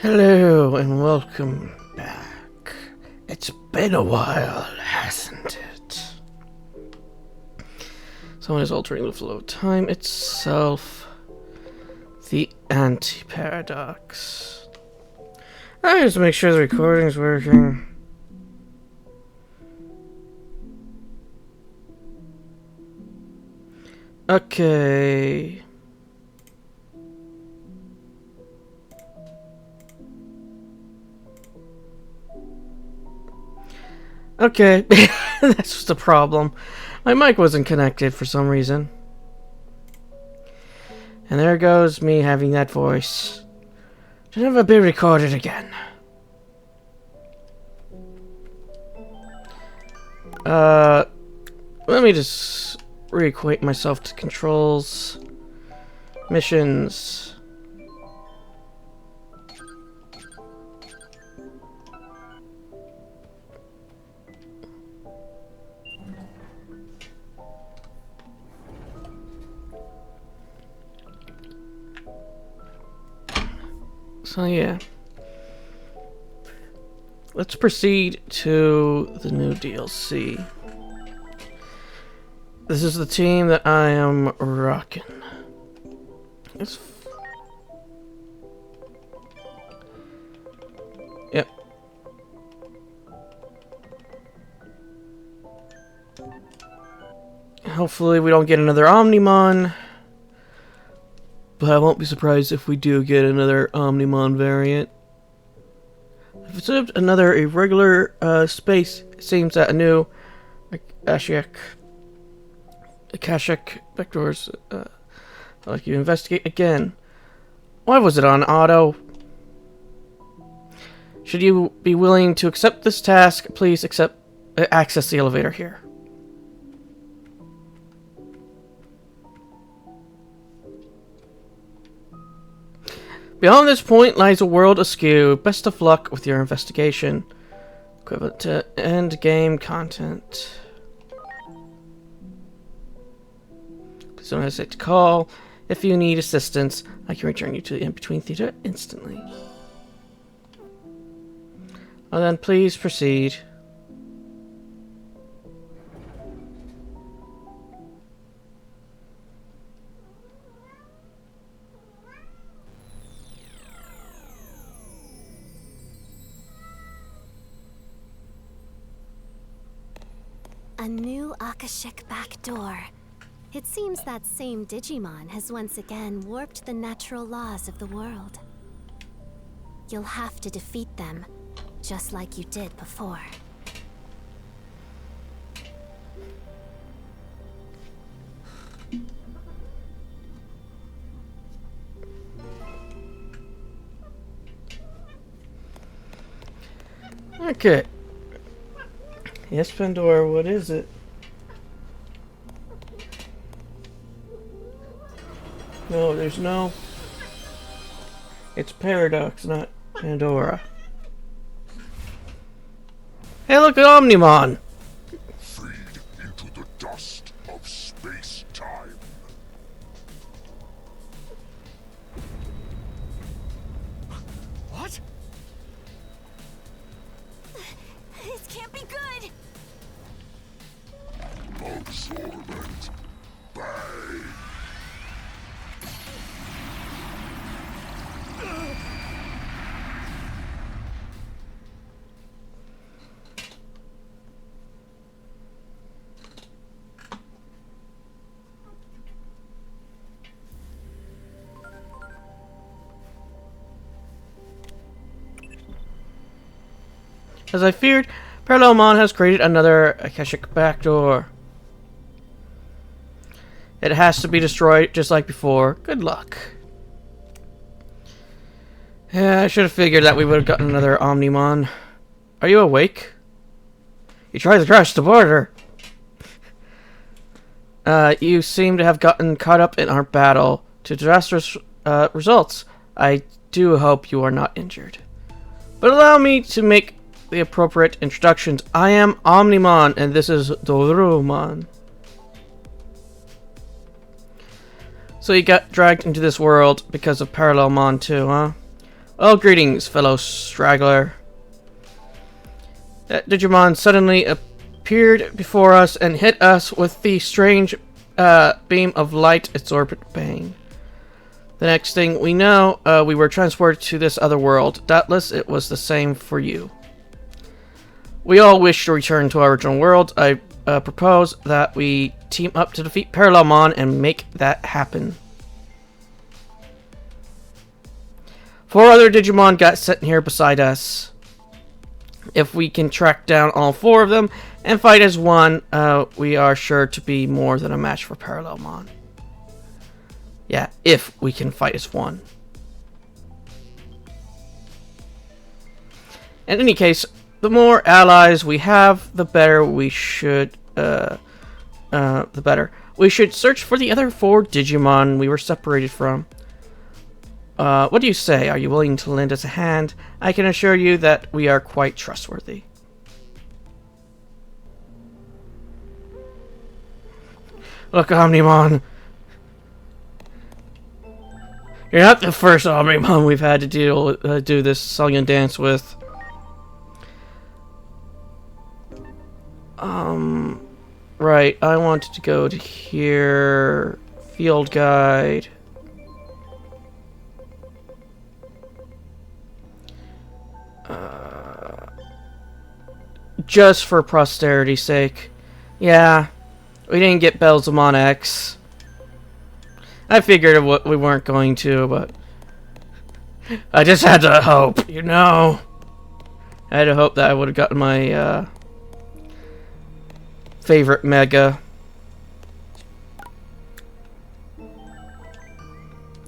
Hello and welcome back. It's been a while, hasn't it? Someone is altering the flow of time itself. The anti-paradox. I just make sure the recording's working. Okay. Okay, that's just a problem. My mic wasn't connected for some reason. And there goes me having that voice. To never be recorded again. Let me just reacquaint myself to controls. Missions. So yeah, let's proceed to the new DLC. This is the team that I am rocking. Yep. Hopefully we don't get another Omnimon. But I won't be surprised if we do get another Omnimon variant. I've observed another irregular space. It seems that a new Akashic vectors. I'd like you to investigate again. Why was it on auto? Should you be willing to accept this task, please access the elevator here. Beyond this point lies a world askew. Best of luck with your investigation. Equivalent to end game content. Please don't hesitate to call. If you need assistance, I can return you to the in-between theater instantly. Well then, please proceed. A new Akashic back door. It seems that same Digimon has once again warped the natural laws of the world. You'll have to defeat them, just like you did before. Okay. Yes, Pandora, what is it? No, there's no... It's Paradox, not Pandora. Hey, look at Omnimon! Freed into the dust of space-time. What? This can't be good! Absorbent. Bang. As I feared, Parallelmon has created another Akashic backdoor. It has to be destroyed just like before. Good luck. Yeah, I should have figured that we would have gotten another Omnimon. Are you awake? You tried to cross the border. You seem to have gotten caught up in our battle to disastrous results. I do hope you are not injured. But allow me to make the appropriate introductions. I am Omnimon, and this is Dorumon. So you got dragged into this world because of Parallelmon too, huh? Well, greetings, fellow straggler. That Digimon suddenly appeared before us and hit us with the strange beam of light absorbent bang. The next thing we know, we were transported to this other world. Doubtless it was the same for you. We all wish to return to our original world. I propose that we team up to defeat Parallelmon and make that happen. 4 other Digimon got sent here beside us. If we can track down all 4 of them and fight as one, we are sure to be more than a match for Parallelmon. Yeah, if we can fight as one. In any case, the more allies we have, the better we should. The better. We should search for the other 4 Digimon we were separated from. What do you say? Are you willing to lend us a hand? I can assure you that we are quite trustworthy. Look, Omnimon. You're not the first Omnimon we've had to do this song and dance with. Right, I wanted to go to here. Field guide. Just for posterity's sake. Yeah, we didn't get Belzamon X. I figured we weren't going to, but I just had to hope, you know. I had to hope that I would have gotten my favorite Mega.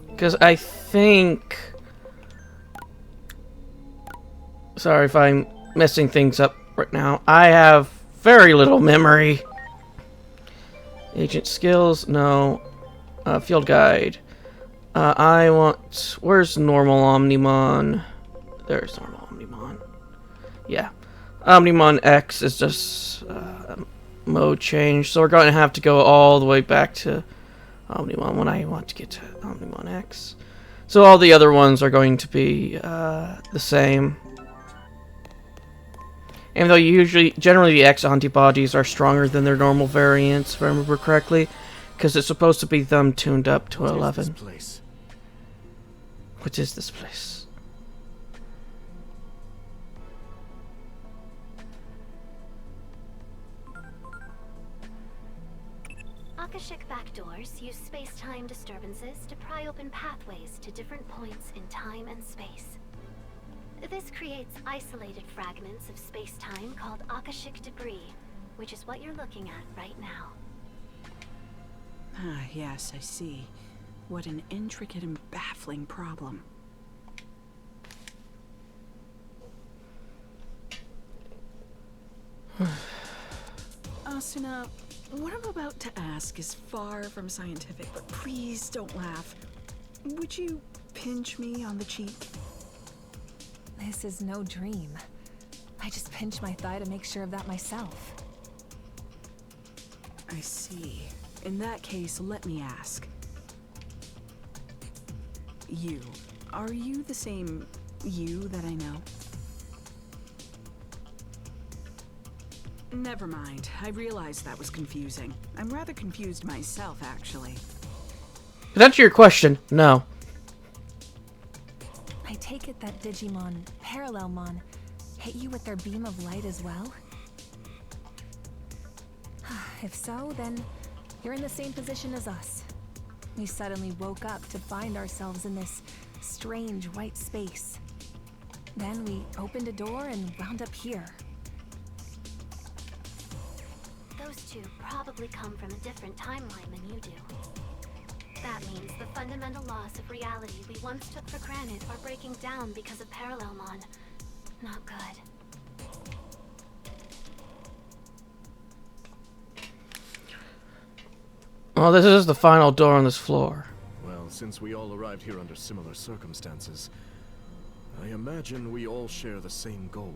Because I think... Sorry if I'm messing things up right now. I have very little memory. Agent skills, no. Field guide. I want... Where's normal Omnimon? There's normal Omnimon. Yeah. Omnimon X is just mode change. So we're going to have to go all the way back to Omnimon when I want to get to Omnimon X. So all the other ones are going to be the same. Even though generally the X antibodies are stronger than their normal variants, if I remember correctly, because it's supposed to be them tuned up to 11. What is this place? Akashic backdoors use space-time disturbances to pry open pathways to different points in time and space. This creates isolated fragments of space-time called Akashic debris, which is what you're looking at right now. Ah, yes, I see. What an intricate and baffling problem. Asuna, what I'm about to ask is far from scientific, but please don't laugh. Would you pinch me on the cheek? This is no dream. I just pinched my thigh to make sure of that myself. I see. In that case, let me ask. You. Are you the same you that I know? Never mind. I realized that was confusing. I'm rather confused myself, actually. If that's your question, no. I take it that Digimon, Parallelmon, hit you with their beam of light as well? If so, then you're in the same position as us. We suddenly woke up to find ourselves in this strange white space. Then we opened a door and wound up here. Those two probably come from a different timeline than you do. That means the fundamental laws of reality we once took for granted are breaking down because of Parallelmon. Not good. Well, this is the final door on this floor. Well, since we all arrived here under similar circumstances, I imagine we all share the same goal.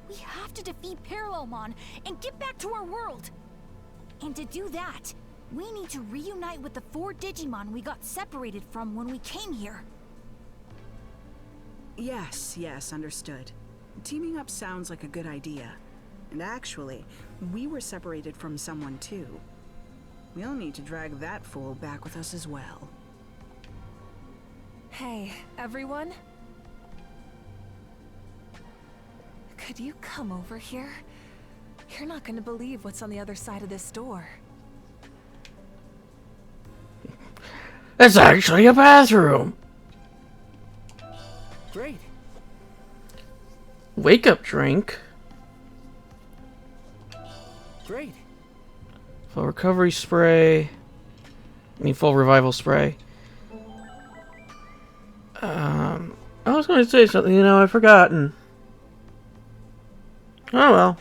We have to defeat Parallelmon and get back to our world. And to do that, we need to reunite with the 4 Digimon we got separated from when we came here. Yes, understood. Teaming up sounds like a good idea. And actually, we were separated from someone too. We'll need to drag that fool back with us as well. Hey, everyone? Could you come over here? You're not gonna believe what's on the other side of this door. It's actually a bathroom. Great. Wake up drink. Great. Full recovery spray. Full revival spray. I was going to say something, I've forgotten. Oh well.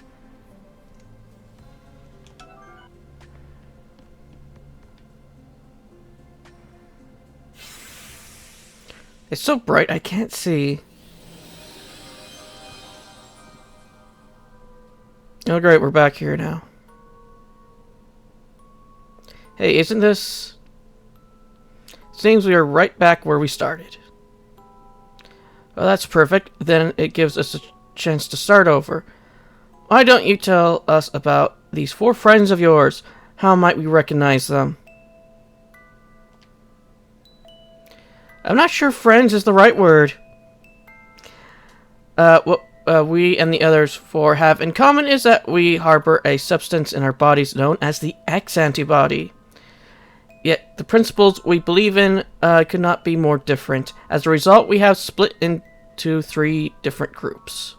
It's so bright I can't see. Oh great, we're back here now. Hey, isn't this... Seems we are right back where we started. Well, that's perfect. Then it gives us a chance to start over. Why don't you tell us about these 4 friends of yours? How might we recognize them? I'm not sure friends is the right word. What we and the others 4 have in common is that we harbor a substance in our bodies known as the X antibody. Yet the principles we believe in could not be more different. As a result, we have split into 3 different groups.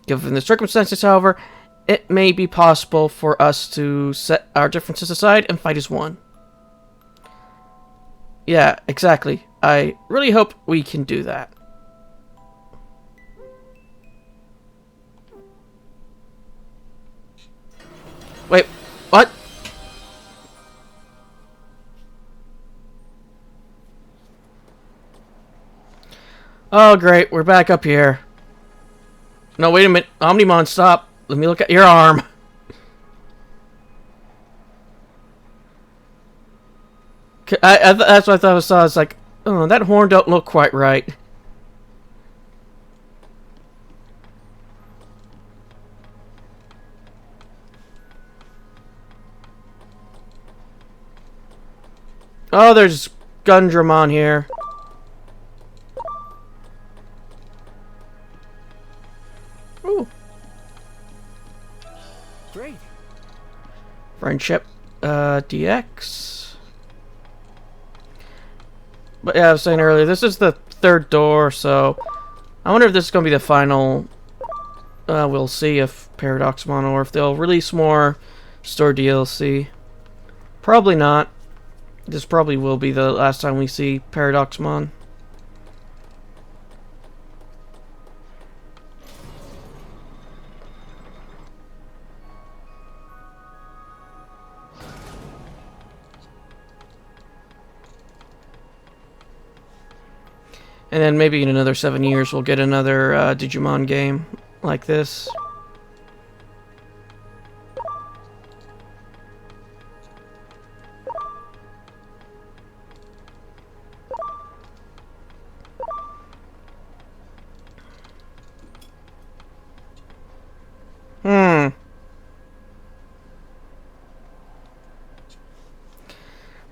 Given the circumstances, however, it may be possible for us to set our differences aside and fight as one. Yeah, exactly. I really hope we can do that. Wait, what? Oh, great. We're back up here. No, wait a minute. Omnimon, stop. Let me look at your arm. That's what I thought I saw. It's like, oh, that horn don't look quite right. Oh, there's Gundramon here. Ooh. Great. Friendship, DX. But yeah, I was saying earlier, this is the 3rd door, so I wonder if this is going to be the final. We'll see if Paradoxmon or if they'll release more store DLC. Probably not. This probably will be the last time we see Paradoxmon. And then maybe in another 7 years we'll get another Digimon game like this.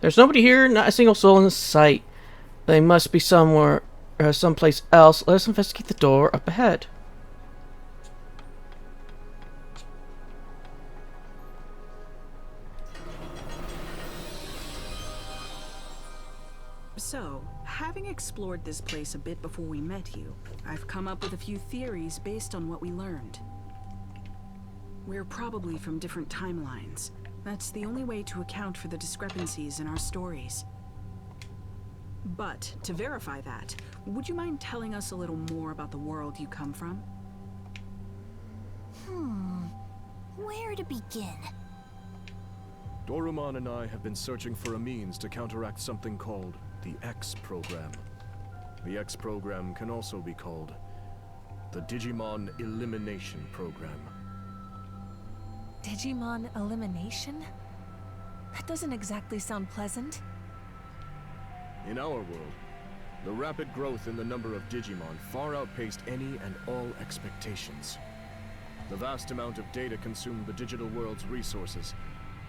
There's nobody here, not a single soul in sight. They must be somewhere, someplace else. Let us investigate the door up ahead. So, having explored this place a bit before we met you, I've come up with a few theories based on what we learned. We're probably from different timelines. That's the only way to account for the discrepancies in our stories. But, to verify that, would you mind telling us a little more about the world you come from? Where to begin? Dorumon and I have been searching for a means to counteract something called the X program. The X program can also be called the Digimon Elimination Program. Digimon elimination? That doesn't exactly sound pleasant. In our world, The rapid growth in the number of Digimon far outpaced any and all expectations. The vast amount of data consumed the digital world's resources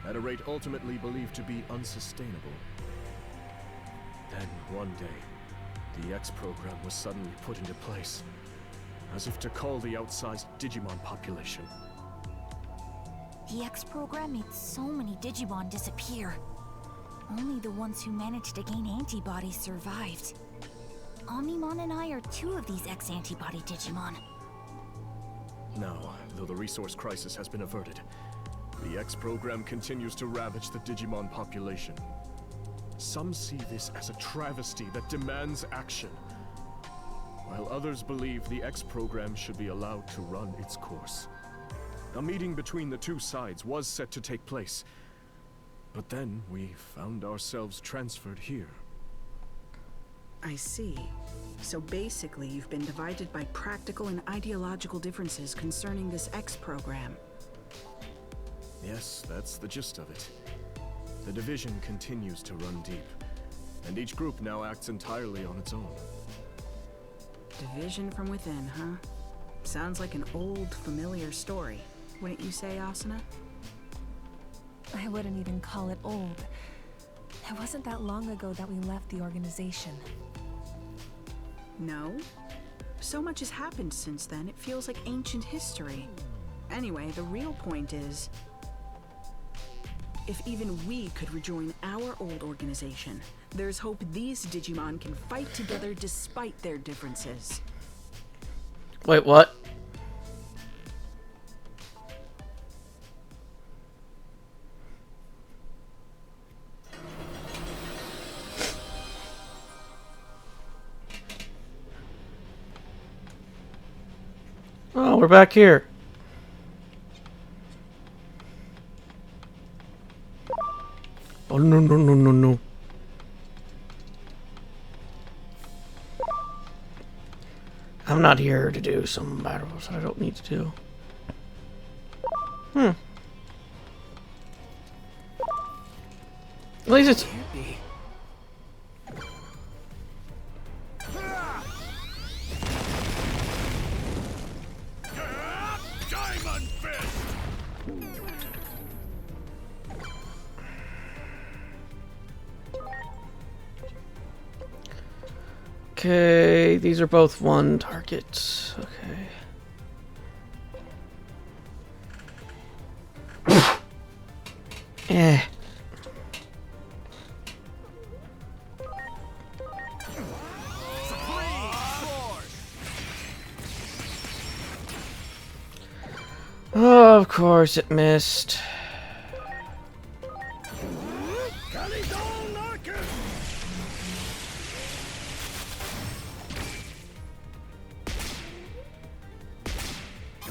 at a rate ultimately believed to be unsustainable. Then, one day, the X program was suddenly put into place, as if to cull the outsized Digimon population. The X program made so many Digimon disappear. Only the ones who managed to gain antibodies survived. Omnimon and I are two of these X-antibody Digimon. Now, though the resource crisis has been averted, the X program continues to ravage the Digimon population. Some see this as a travesty that demands action, while others believe the X program should be allowed to run its course. A meeting between the two sides was set to take place, but then we found ourselves transferred here. I see. So basically, you've been divided by practical and ideological differences concerning this X program. Yes, that's the gist of it. The division continues to run deep, and each group now acts entirely on its own. Division from within, huh? Sounds like an old, familiar story. Wouldn't you say, Asuna? I wouldn't even call it old. It wasn't that long ago that we left the organization. No? So much has happened since then, it feels like ancient history. Anyway, the real point is, if even we could rejoin our old organization, there's hope these Digimon can fight together despite their differences. Wait, what? Oh, we're back here. Oh, no, no, no, no, no. I'm not here to do some battles I don't need to do. At least it's... Diamond Fist! Okay, these are both one target. Okay. Eh. Oh, of course it missed.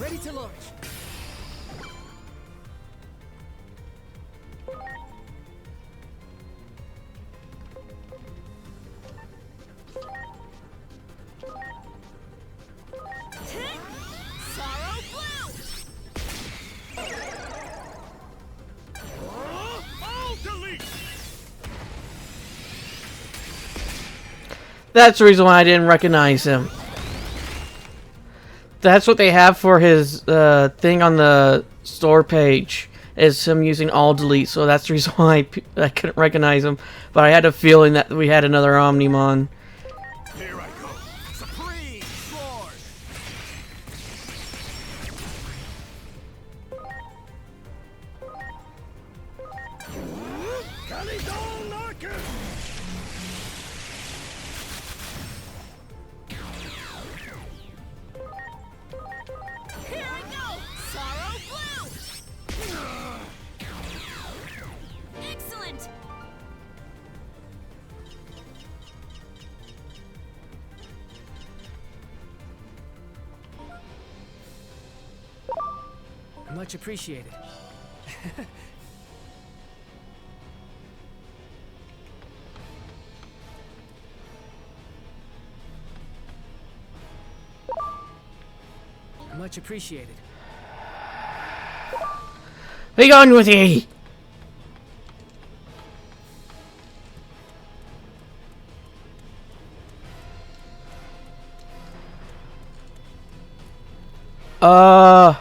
Ready to launch. Sorrow Blue! I'll delete! That's the reason why I didn't recognize him. That's what they have for his thing on the store page, is him using all delete, so that's the reason why I couldn't recognize him. But I had a feeling that we had another Omnimon. Here I go. Supreme Sword! Kalidol Narcus! Here I go! Sorrow Blue! Excellent! Much appreciated. Much appreciated. Be gone with ye! I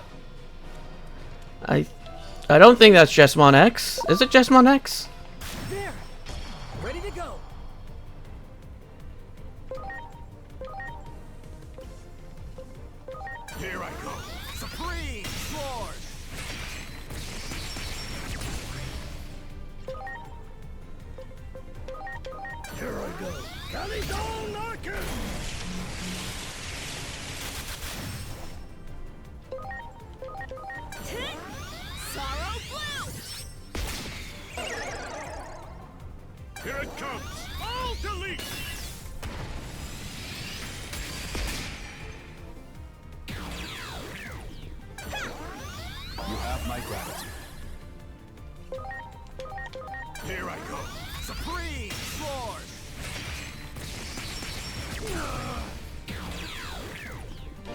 don't think that's Jesmon X. Is it Jesmon X? There! Ready to go! Here I go. Supreme Sword. Here I go. Kalizone Arcus. Sorrow Blue! Here it comes. All delete. You have my gratitude. Here I go. Supreme Sword.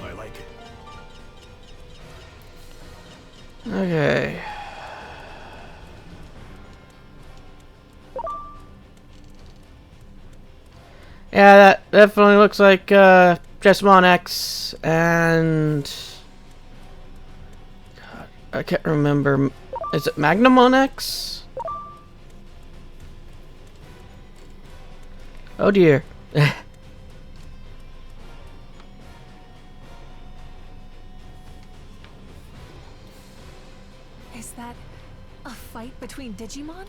I like it. Okay. Yeah, that definitely looks like Jesmon X, and God, I can't remember. Is it Magnamon X? Oh dear. Is that a fight between Digimon?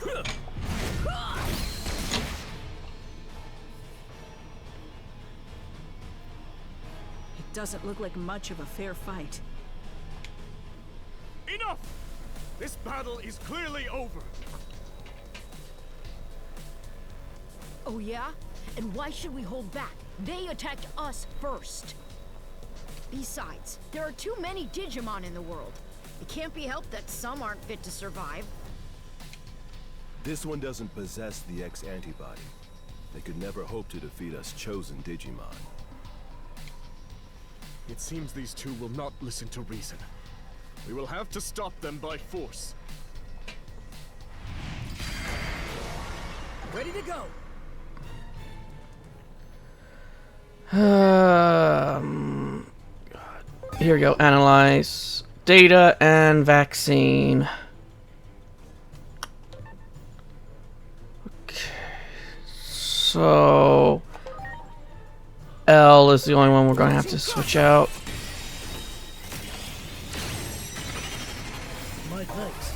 It doesn't look like much of a fair fight. Enough! This battle is clearly over. Oh yeah? And why should we hold back? They attacked us first. Besides, there are too many Digimon in the world. It can't be helped that some aren't fit to survive. This one doesn't possess the X antibody. They could never hope to defeat us chosen Digimon. It seems these two will not listen to reason. We will have to stop them by force. Ready to go! Here we go. Analyze data and vaccine. Okay. So L is the only one we're going to have to switch out. My thanks.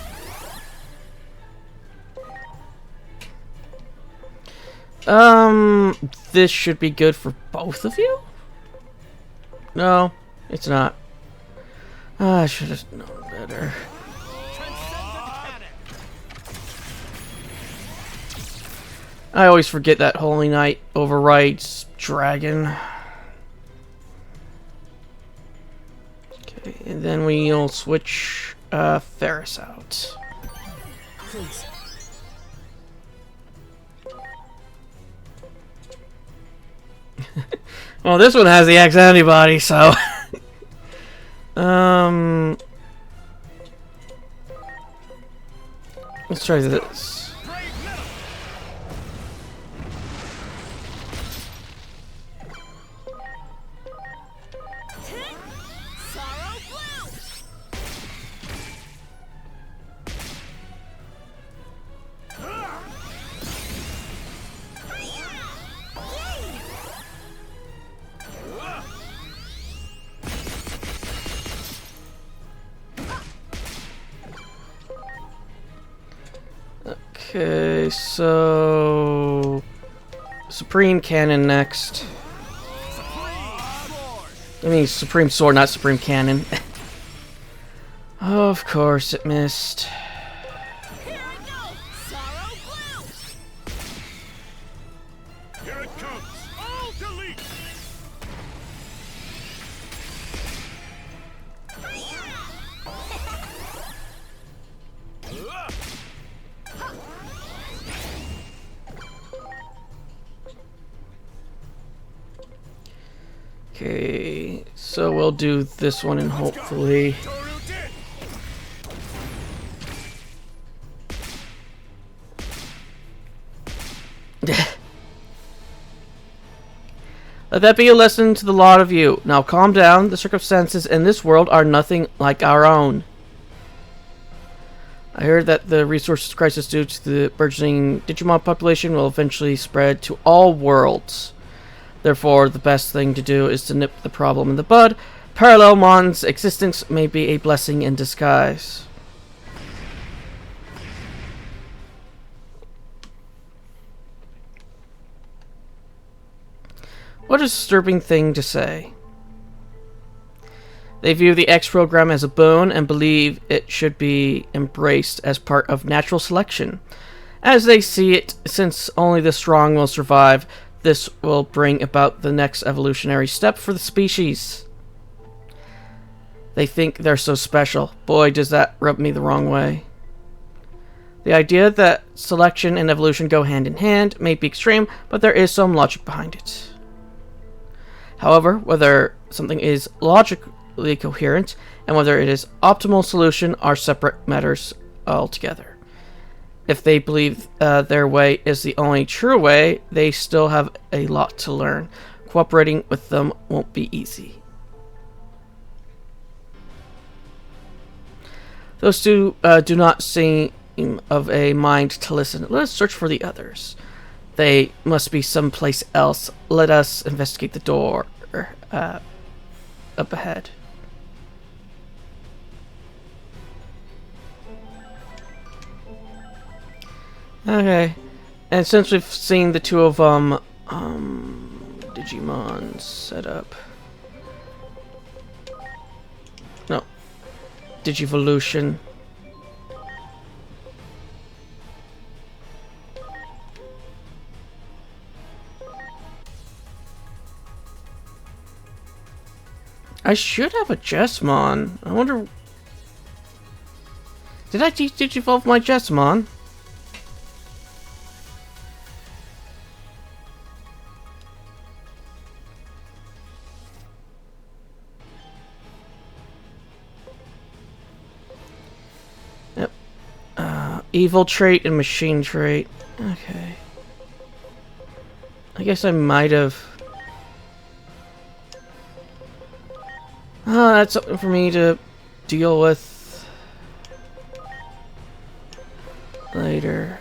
This should be good for both of you? No, it's not. I should have known better. I always forget that Holy Knight overrides Dragon. Okay, and then we'll switch Ferris out. Please. Well, this one has the X antibody, so let's try this. Sorrow Blue! Okay, so Supreme Cannon next. I mean Supreme Sword, not Supreme Cannon. Of course it missed. Here I go! Sorrow Blue! Here it comes. All delete. Okay, so we'll do this one and hopefully. Toru did. Let that be a lesson to the lot of you. Now calm down. The circumstances in this world are nothing like our own. I heard that the resources crisis due to the burgeoning Digimon population will eventually spread to all worlds. Therefore, the best thing to do is to nip the problem in the bud. Parallelmon's existence may be a blessing in disguise. What a disturbing thing to say. They view the X program as a boon and believe it should be embraced as part of natural selection. As they see it, since only the strong will survive, this will bring about the next evolutionary step for the species. They think they're so special. Boy, does that rub me the wrong way. The idea that selection and evolution go hand in hand may be extreme, but there is some logic behind it. However, whether something is logically coherent and whether it is optimal solution are separate matters altogether. If they believe their way is the only true way, they still have a lot to learn. Cooperating with them won't be easy. Those two do not seem of a mind to listen. Let us search for the others. They must be someplace else. Let us investigate the door up ahead. Okay, and since we've seen the two of them, Digimon set up. No, Digivolution. I should have a Jesmon. I wonder... Did I Digivolve my Jesmon? Yep. Evil trait and machine trait. Okay. I guess I might have... that's something for me to deal with later.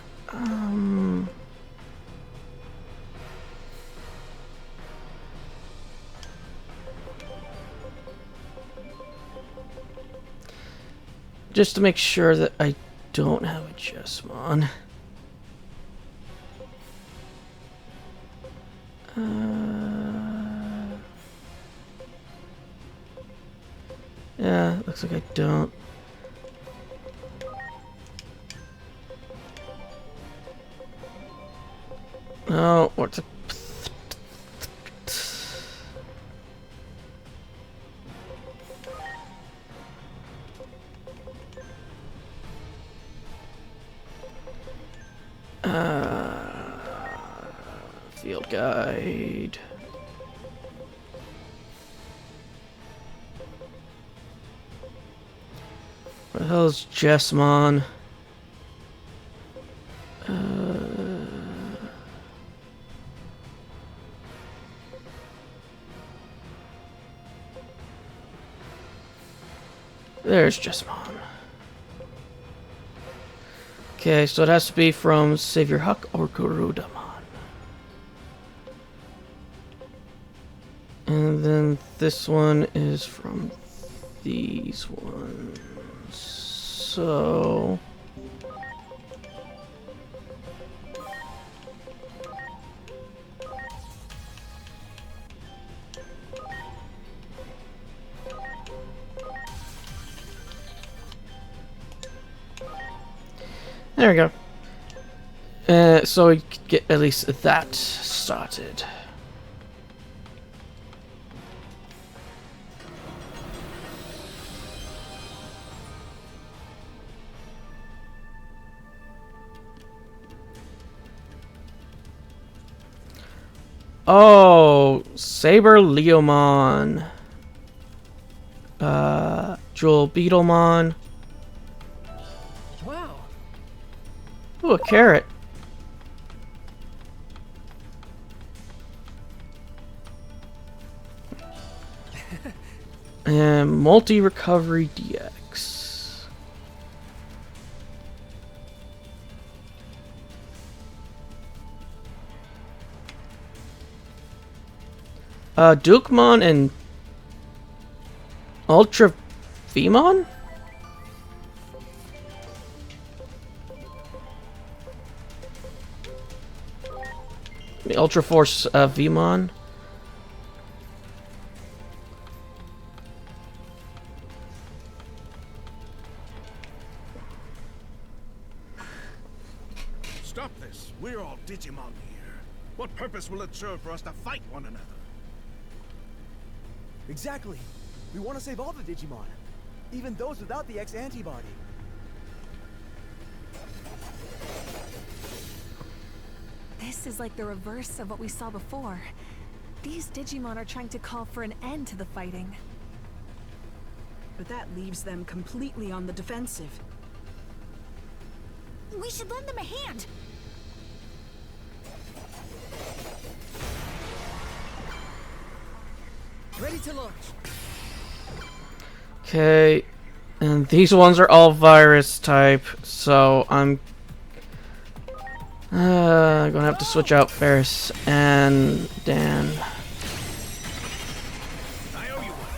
Just to make sure that I don't have a Jesmon. Yeah, looks like I don't. No, what's a... Field guide. Where the hell's Jesmon? There's Jesmon. Okay, so it has to be from Savior Huck or Garudamon. And then this one is from these ones. So... there we go. So we could get at least that started. Oh, Saber Leomon. Jewel Beetlemon. Wow. Ooh, a carrot. And multi-recovery DX. Dukemon and Ultra Vmon? The Ultra Force Vmon. Stop this. We're all Digimon here. What purpose will it serve for us to fight one another? Exactly. We want to save all the Digimon, even those without the X antibody. This is like the reverse of what we saw before. These Digimon are trying to call for an end to the fighting. But that leaves them completely on the defensive. We should lend them a hand. Ready to launch. Okay, and these ones are all virus type, so I'm gonna have to switch out Ferris and Dan. I owe you one.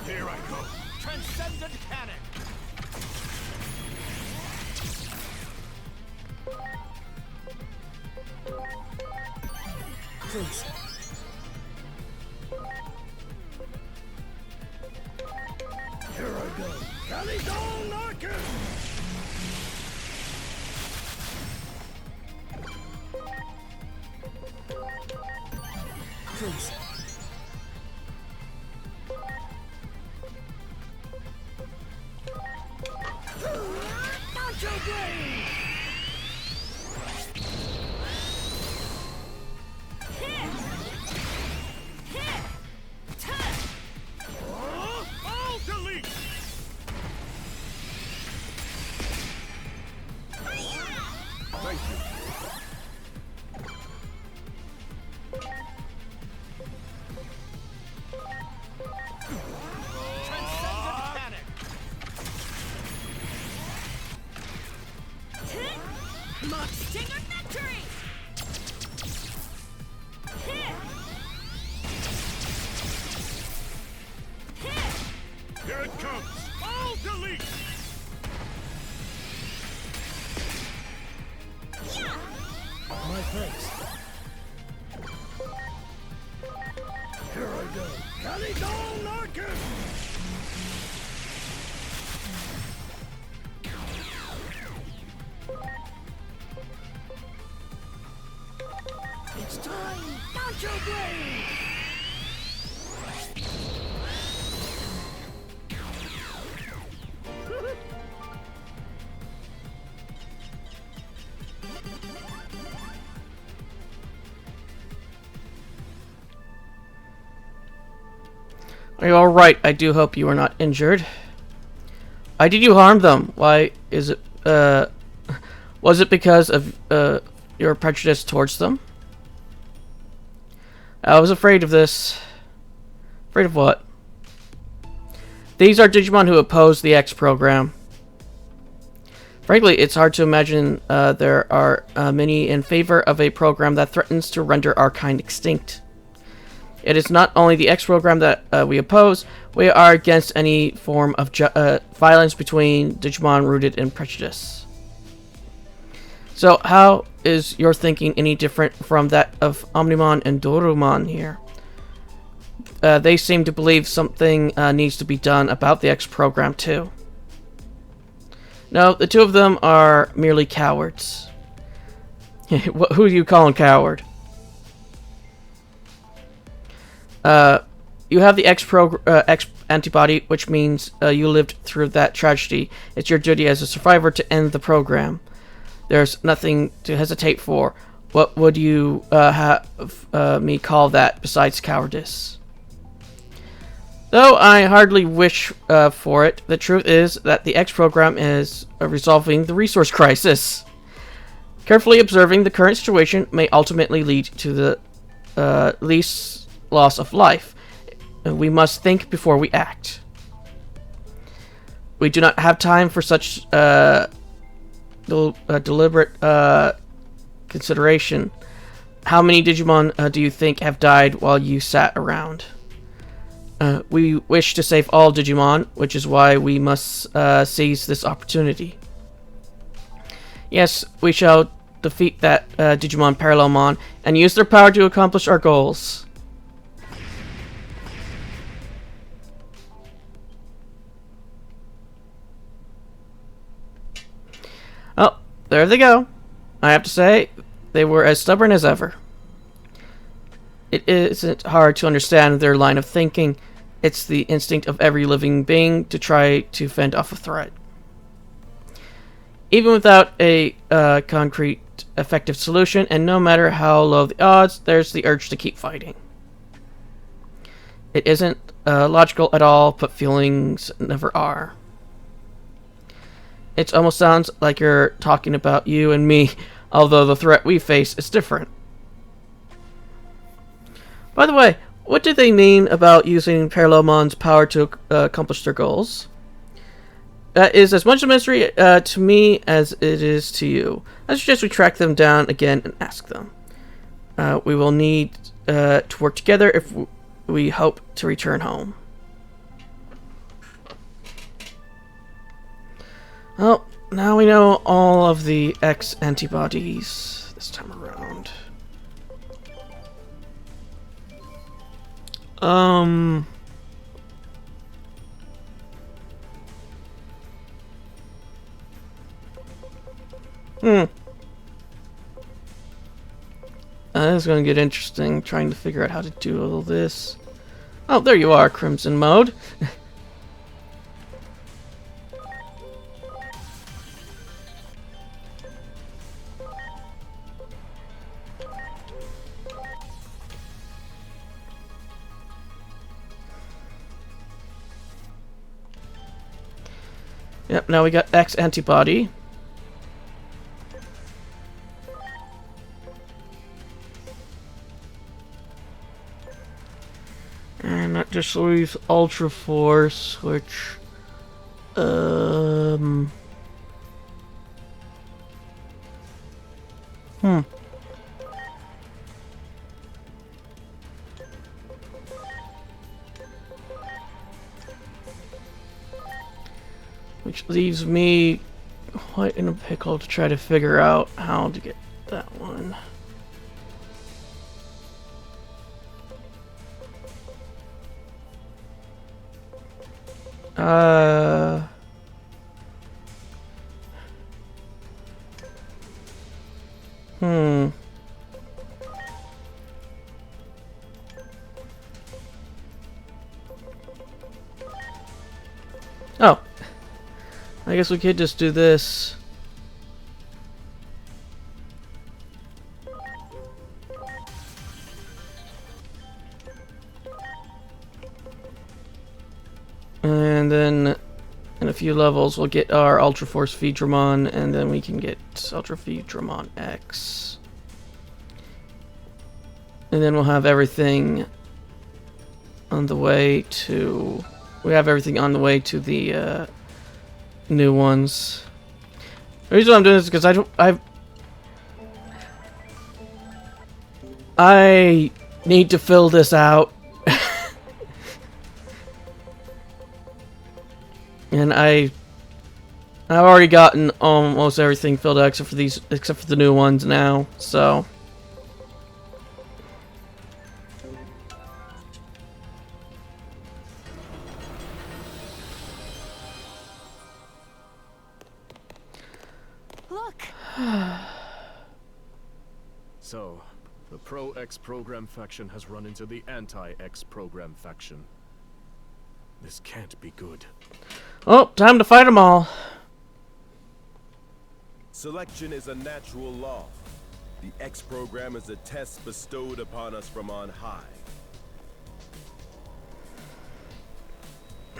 Here I go. Transcendent Panic. Please. Here I go. Caligon Narkin! Please. Nacho Blade! All delete! Thank you. Transcendent Panic! Mach Stinger victory! Here it comes! All delete! My thanks. Here I go. Caligon Narkin! It's time! Nacho Blade! Are you alright? I do hope you are not injured. Why did you harm them? Why is it, was it because of, your prejudice towards them? I was afraid of this. Afraid of what? These are Digimon who oppose the X program. Frankly, it's hard to imagine there are many in favor of a program that threatens to render our kind extinct. It is not only the X program that we oppose, we are against any form of violence between Digimon rooted in prejudice. So how is your thinking any different from that of Omnimon and Dorumon here? They seem to believe something needs to be done about the X program too. No, the two of them are merely cowards. Who do you call a coward? You have the X antibody, which means you lived through that tragedy. It's your duty as a survivor to end the program. There's nothing to hesitate for. What would you have me call that besides cowardice? Though I hardly wish for it, the truth is that the X program is resolving the resource crisis. Carefully observing the current situation may ultimately lead to the least loss of life. We must think before we act. We do not have time for such deliberate consideration. How many Digimon do you think have died while you sat around? We wish to save all Digimon, which is why we must seize this opportunity. Yes, we shall defeat that Digimon Parallelmon and use their power to accomplish our goals. Oh, there they go. I have to say, they were as stubborn as ever. It isn't hard to understand their line of thinking. It's the instinct of every living being to try to fend off a threat. Even without a concrete, effective solution, and no matter how low the odds, there's the urge to keep fighting. It isn't logical at all, but feelings never are. It almost sounds like you're talking about you and me, although the threat we face is different. By the way, what do they mean about using Parallelmon's power to accomplish their goals? That is as much a mystery to me as it is to you. I suggest we track them down again and ask them. We will need to work together if we hope to return home. Well, now we know all of the X antibodies this time around. This is going to get interesting, trying to figure out how to do all this. Oh, there you are, Crimson Mode. Yep, now we got X antibody. And that just leaves Ultra Force, which which leaves me quite in a pickle to try to figure out how to get that one. Oh. I guess we could just do this. And then in a few levels we'll get our Ultra Force Feedramon, and then we can get Ultra Feedramon X. And then we'll have everything on the way to... We have everything on the way to the new ones. The reason why I'm doing this is because I need to fill this out. And I've already gotten almost everything filled out except for the new ones now, so Look! So, the pro-X program faction has run into the anti-X program faction. This can't be good. oh, time to fight them all. Selection is a natural law. The X program is a test bestowed upon us from on high.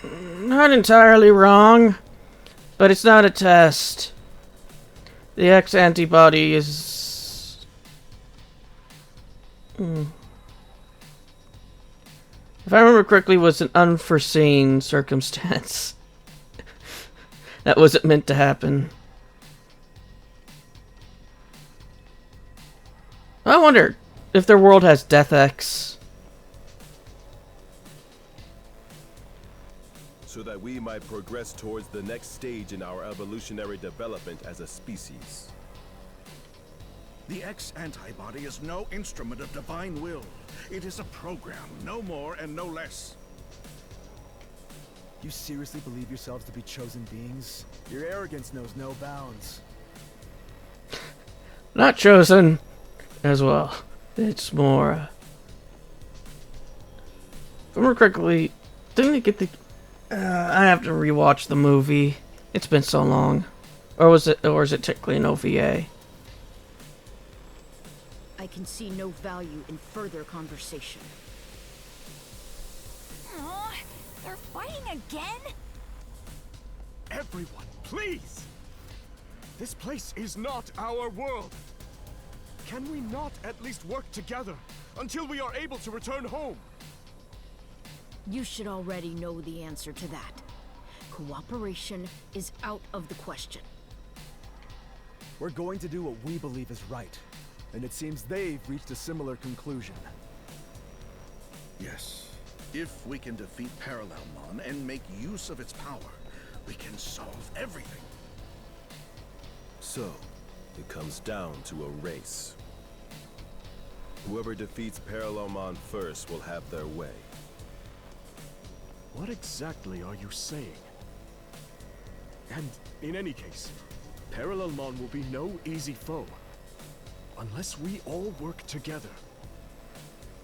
Not entirely wrong, but it's not a test. The X antibody is... If I remember correctly, was an unforeseen circumstance. That wasn't meant to happen. I wonder if their world has Death X. So that we might progress towards the next stage in our evolutionary development as a species. The X antibody is no instrument of divine will. It is a program, no more and no less. You seriously believe yourselves to be chosen beings? Your arrogance knows no bounds. Not chosen as well. It's more... if I remember correctly, didn't they get the... I have to rewatch the movie. It's been so long. Or is it technically an OVA? I can see no value in further conversation. Aw, they're fighting again? Everyone, please! This place is not our world. Can we not at least work together until we are able to return home? You should already know the answer to that. Cooperation is out of the question. We're going to do what we believe is right. And it seems they've reached a similar conclusion. Yes. If we can defeat Parallelmon and make use of its power, we can solve everything. So, it comes down to a race. Whoever defeats Parallelmon first will have their way. What exactly are you saying? And in any case, Parallelmon will be no easy foe. Unless we all work together.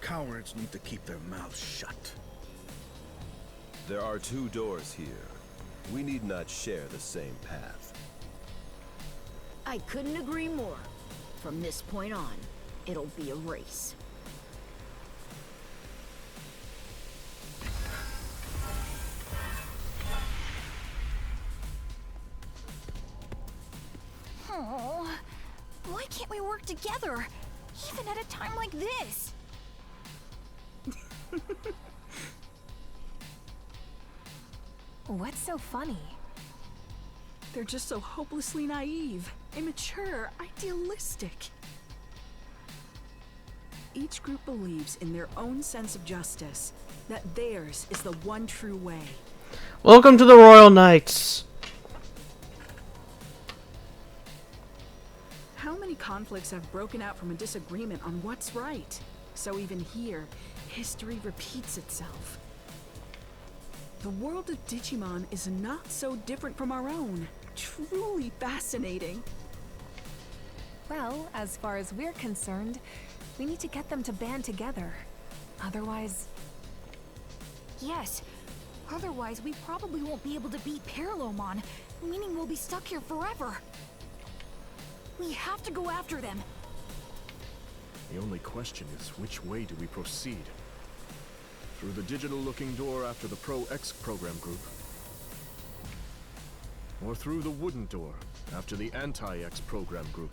Cowards need to keep their mouths shut. There are two doors here. We need not share the same path. I couldn't agree more. From this point on, it'll be a race. Oh, why can't we work together? Even at a time like this? What's so funny? They're just so hopelessly naive, immature, idealistic. Each group believes in their own sense of justice, that theirs is the one true way. Welcome to the Royal Knights. How many conflicts have broken out from a disagreement on what's right? So even here, history repeats itself. The world of Digimon is not so different from our own. Truly fascinating. Well, as far as we're concerned, we need to get them to band together. Otherwise... Yes. Otherwise, we probably won't be able to beat Parallelmon, meaning we'll be stuck here forever. We have to go after them. The only question is, which way do we proceed? Through the digital-looking door after the Pro-X program group? Or through the wooden door after the Anti-X program group?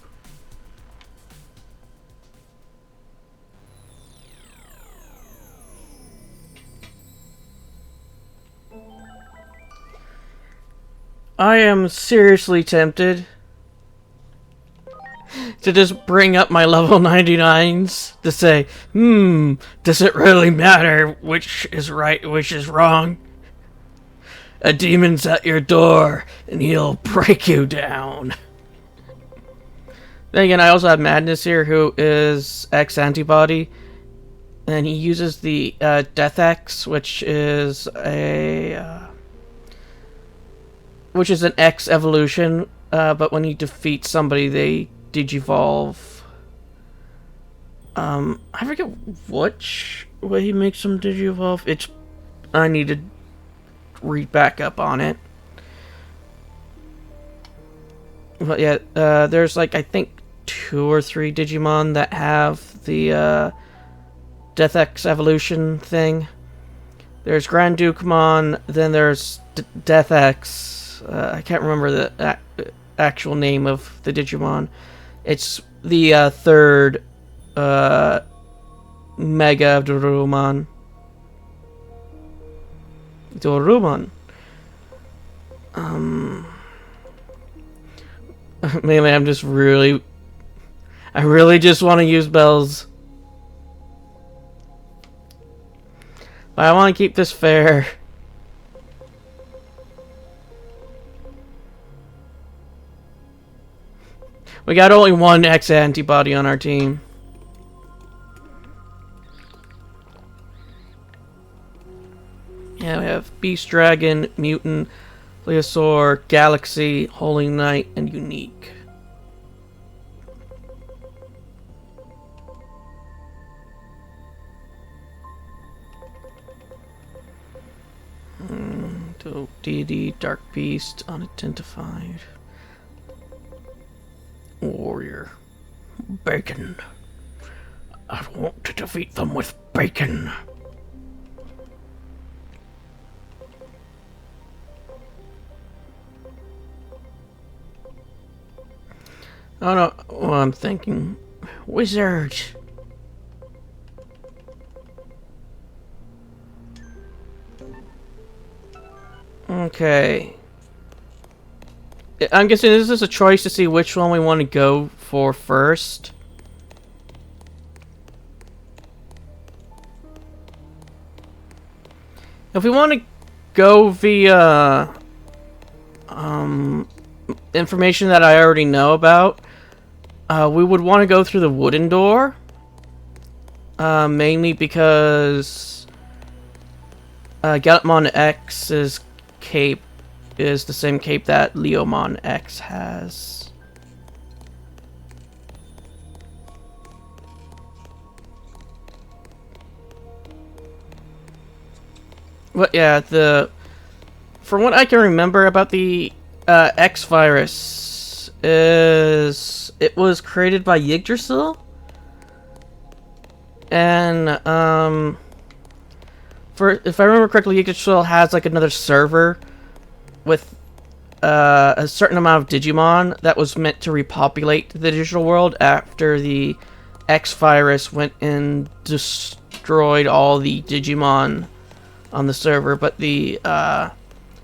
I am seriously tempted to just bring up my level 99s to say, does it really matter which is right, which is wrong? A demon's at your door, and he'll break you down. Then again, I also have Madness here, who is X antibody, and he uses the Death X, which is an X evolution, but when he defeats somebody, they digivolve. I forget which way he makes them digivolve. I need to read back up on it. But yeah, there's like, I think 2 or 3 Digimon that have the Death X evolution thing. There's Grand Dukemon, then there's Death X. I can't remember the actual name of the Digimon. It's the third Mega Dorumon. Dorumon. Mainly, I really just want to use bells. But I want to keep this fair. We got only one X antibody on our team. Yeah, we have Beast Dragon, Mutant, Plesiosaur, Galaxy, Holy Knight, and Unique. Deity, Dark Beast, Unidentified. Warrior. Bacon. I want to defeat them with bacon. Oh no, well, I'm thinking wizard. Okay. I'm guessing this is a choice to see which one we want to go for first. If we want to go via information that I already know about, we would want to go through the wooden door. Mainly because Galapmon X's cape is the same cape that Leomon X has. But yeah, from what I can remember about the X virus is it was created by Yggdrasil, and if I remember correctly, Yggdrasil has like another server with a certain amount of Digimon that was meant to repopulate the digital world after the X virus went and destroyed all the Digimon on the server, but the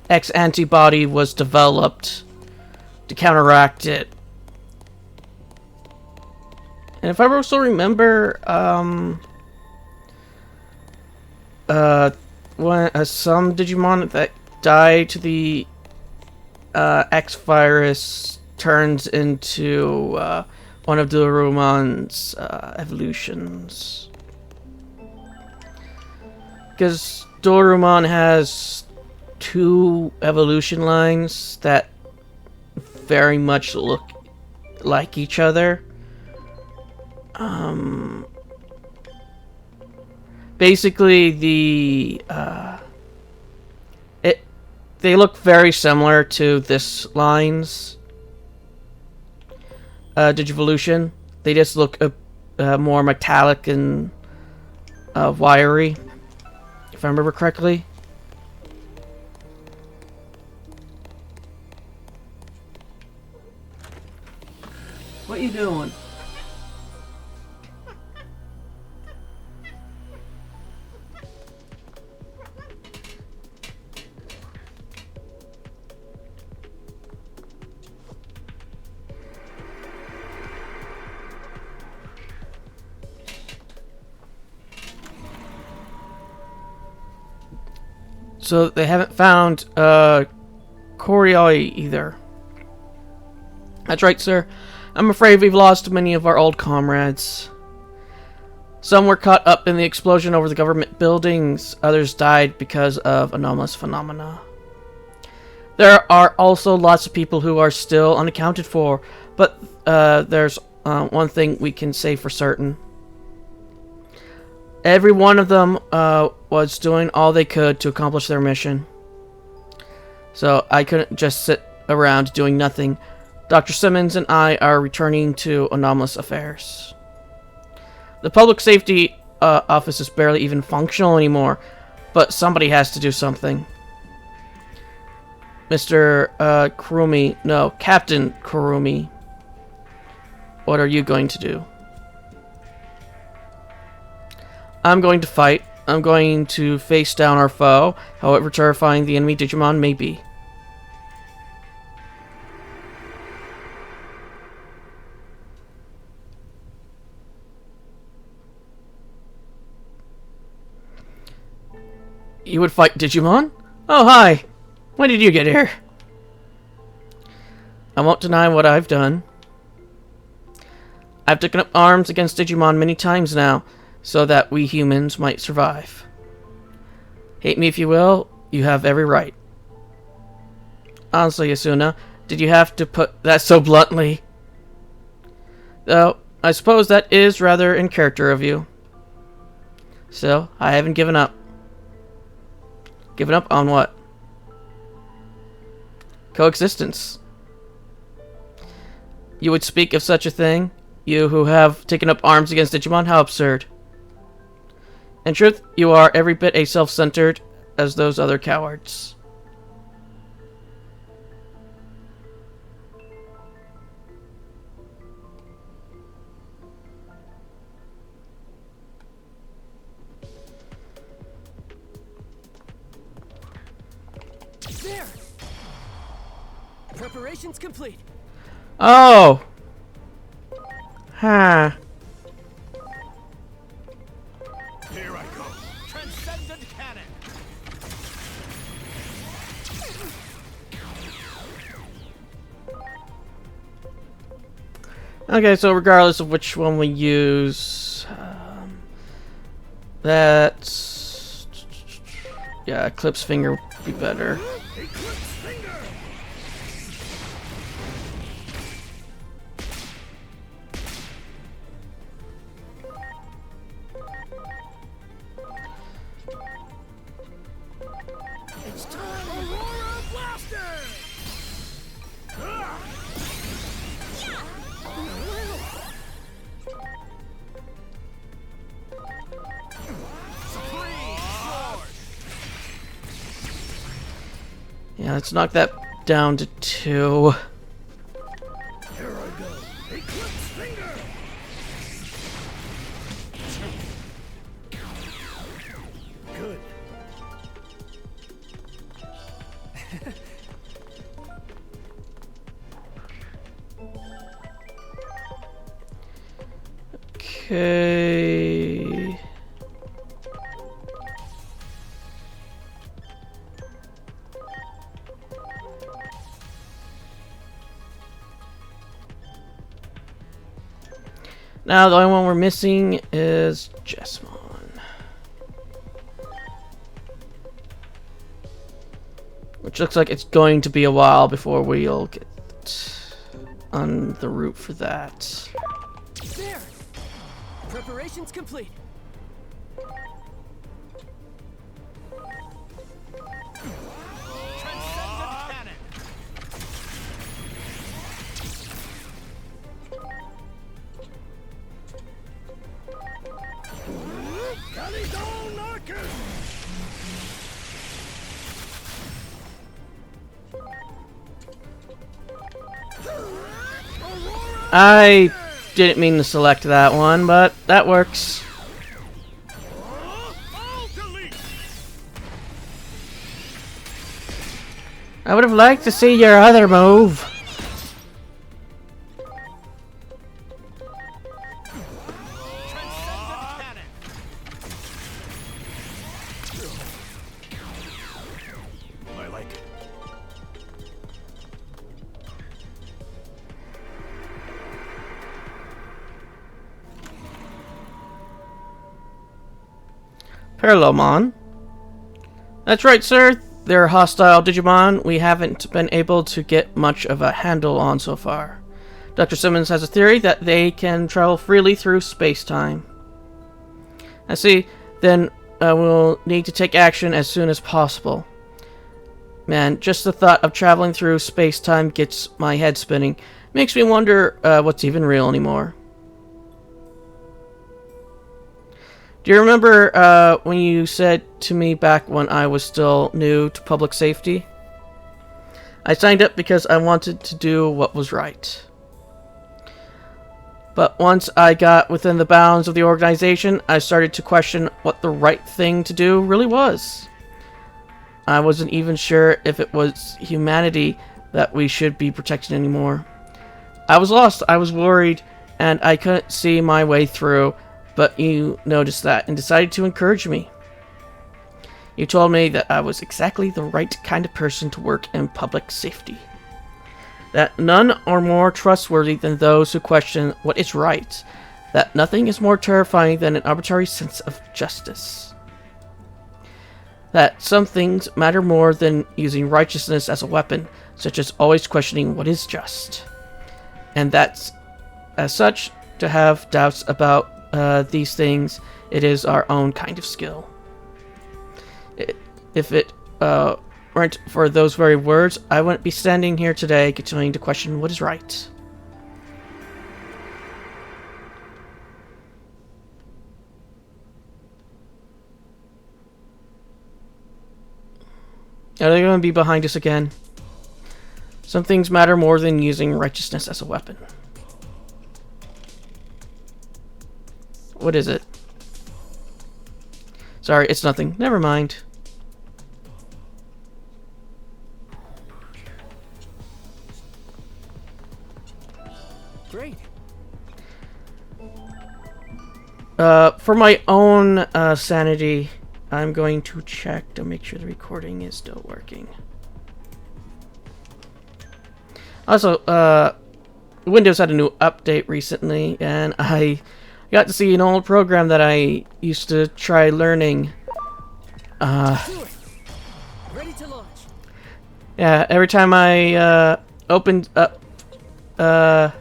X antibody was developed to counteract it. And if I also remember, when some Digimon that die to the X virus turns into one of Dorumon's evolutions. Because Dorumon has two evolution lines that very much look like each other. Basically, they look very similar to this line's Digivolution. They just look more metallic and wiry, if I remember correctly. What are you doing? So they haven't found Corioi either. That's right, sir. I'm afraid we've lost many of our old comrades. Some were caught up in the explosion over the government buildings. Others died because of anomalous phenomena. There are also lots of people who are still unaccounted for, but there's one thing we can say for certain. Every one of them was doing all they could to accomplish their mission. So I couldn't just sit around doing nothing. Dr. Simmons and I are returning to anomalous affairs. The public safety office is barely even functional anymore, but somebody has to do something. Mr. Kurumi. No, Captain Kurumi. What are you going to do? I'm going to fight. I'm going to face down our foe, however terrifying the enemy Digimon may be. You would fight Digimon? Oh, hi! When did you get here? I won't deny what I've done. I've taken up arms against Digimon many times now, so that we humans might survive. Hate me if you will, you have every right. Honestly, Asuna, did you have to put that so bluntly? Though, I suppose that is rather in character of you. Still, I haven't given up. Given up on what? Coexistence. You would speak of such a thing? You who have taken up arms against Digimon? How absurd. In truth, you are every bit as self-centered as those other cowards. There! Preparations complete. Oh! Huh. Here I go. Transcendent cannon. Okay, so regardless of which one we use, that's... yeah, Eclipse Finger would be better. It's time, Aurora Blaster! Yeah, let's knock that down to 2. Here I go. Eclipse Finger! Good. Okay. Now the only one we're missing is Jessamon. Which looks like it's going to be a while before we'll get on the route for that. There! Preparations complete. Transcendent cannon. Calido Narcus! I didn't mean to select that one, but that works. I would have liked to see your other move. I like it. Parallelmon. That's right, sir. They're hostile Digimon we haven't been able to get much of a handle on so far. Dr. Simmons has a theory that they can travel freely through space-time. I see. Then we'll need to take action as soon as possible. Man, just the thought of traveling through space-time gets my head spinning. Makes me wonder what's even real anymore. Do you remember when you said to me back when I was still new to public safety? I signed up because I wanted to do what was right. But once I got within the bounds of the organization, I started to question what the right thing to do really was. I wasn't even sure if it was humanity that we should be protecting anymore. I was lost, I was worried, and I couldn't see my way through, but you noticed that and decided to encourage me. You told me that I was exactly the right kind of person to work in public safety. That none are more trustworthy than those who question what is right. That nothing is more terrifying than an arbitrary sense of justice. That some things matter more than using righteousness as a weapon, such as always questioning what is just. And that's, as such, to have doubts about these things, it is our own kind of skill. If it weren't for those very words, I wouldn't be standing here today continuing to question what is right. Are they going to be behind us again? Some things matter more than using righteousness as a weapon. What is it? Sorry, it's nothing. Never mind. Great. For my own sanity, I'm going to check to make sure the recording is still working. Also, Windows had a new update recently, and I got to see an old program that I used to try learning. Ready to launch. Yeah, every time I opened up, Here I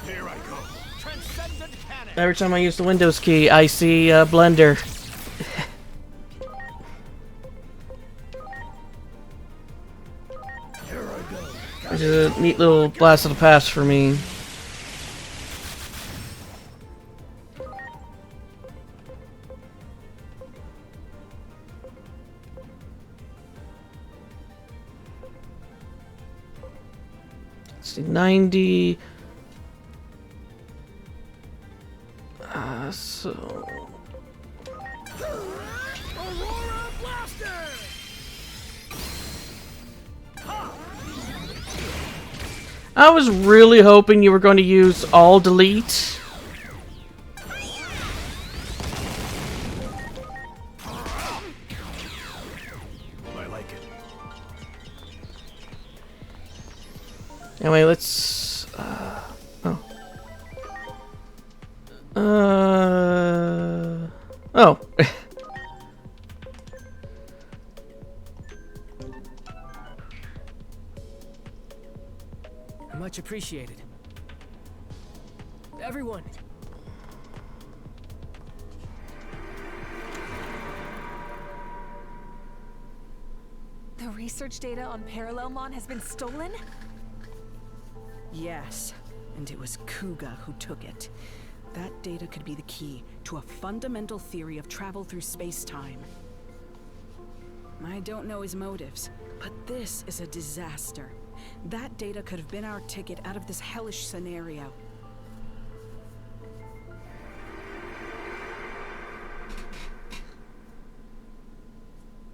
go. Transcendent cannon. every time I use the Windows key, I see Blender. Here I go. Which is a neat little blast of the past for me. Let's see, 90. So. Aurora Blaster! I was really hoping you were going to use all delete. I like it. Anyway, let's. Oh. Much appreciated. Everyone. The research data on Parallelmon has been stolen? Yes, and it was Kuga who took it. That data could be the key to a fundamental theory of travel through space-time. I don't know his motives, but this is a disaster. That data could have been our ticket out of this hellish scenario.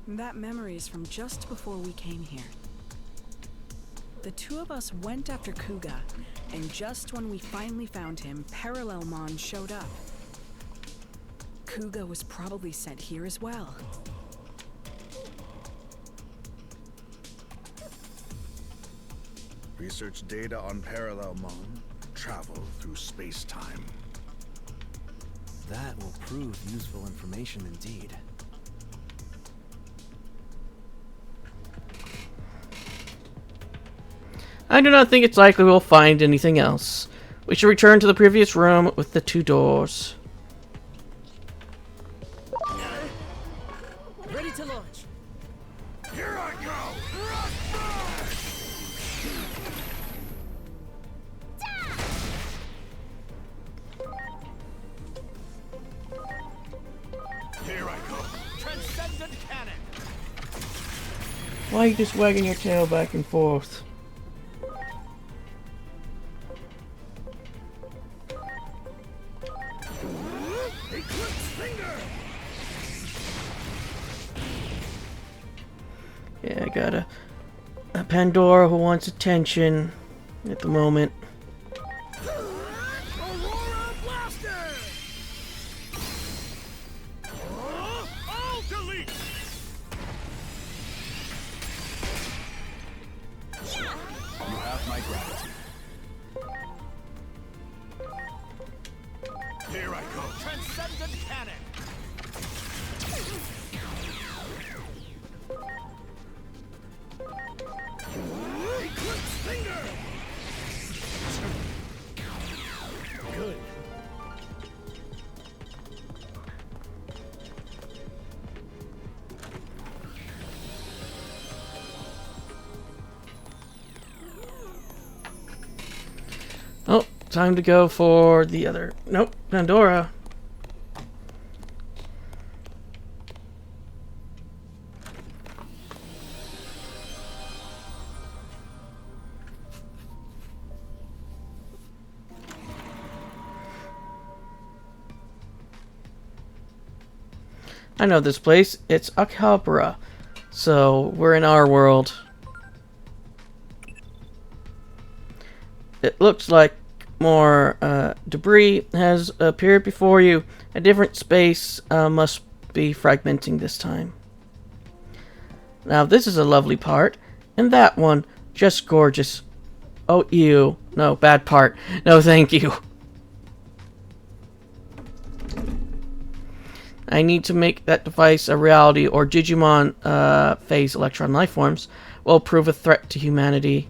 That memory is from just before we came here. The two of us went after Kuga, and just when we finally found him, Parallelmon showed up. Kuga was probably sent here as well. Research data on Parallelmon. Travel through space-time. That will prove useful information indeed. I do not think it's likely we'll find anything else. We should return to the previous room with the two doors. Ready to launch. Here I go! Here I go. Transcendent cannon. Why are you just wagging your tail back and forth? Yeah, I got a Pandora who wants attention at the moment. Aurora Blaster! I'll delete! You have my gratitude. Here I go. Transcendent cannon. Eclipse Finger! Good. Oh, time to go for the other. Nope, Pandora. I know this place. It's Akihabara. So, we're in our world. It looks like more debris has appeared before you. A different space must be fragmenting this time. Now, this is a lovely part. And that one, just gorgeous. Oh, ew. No, bad part. No, thank you. I need to make that device a reality, or Digimon phase electron lifeforms will prove a threat to humanity.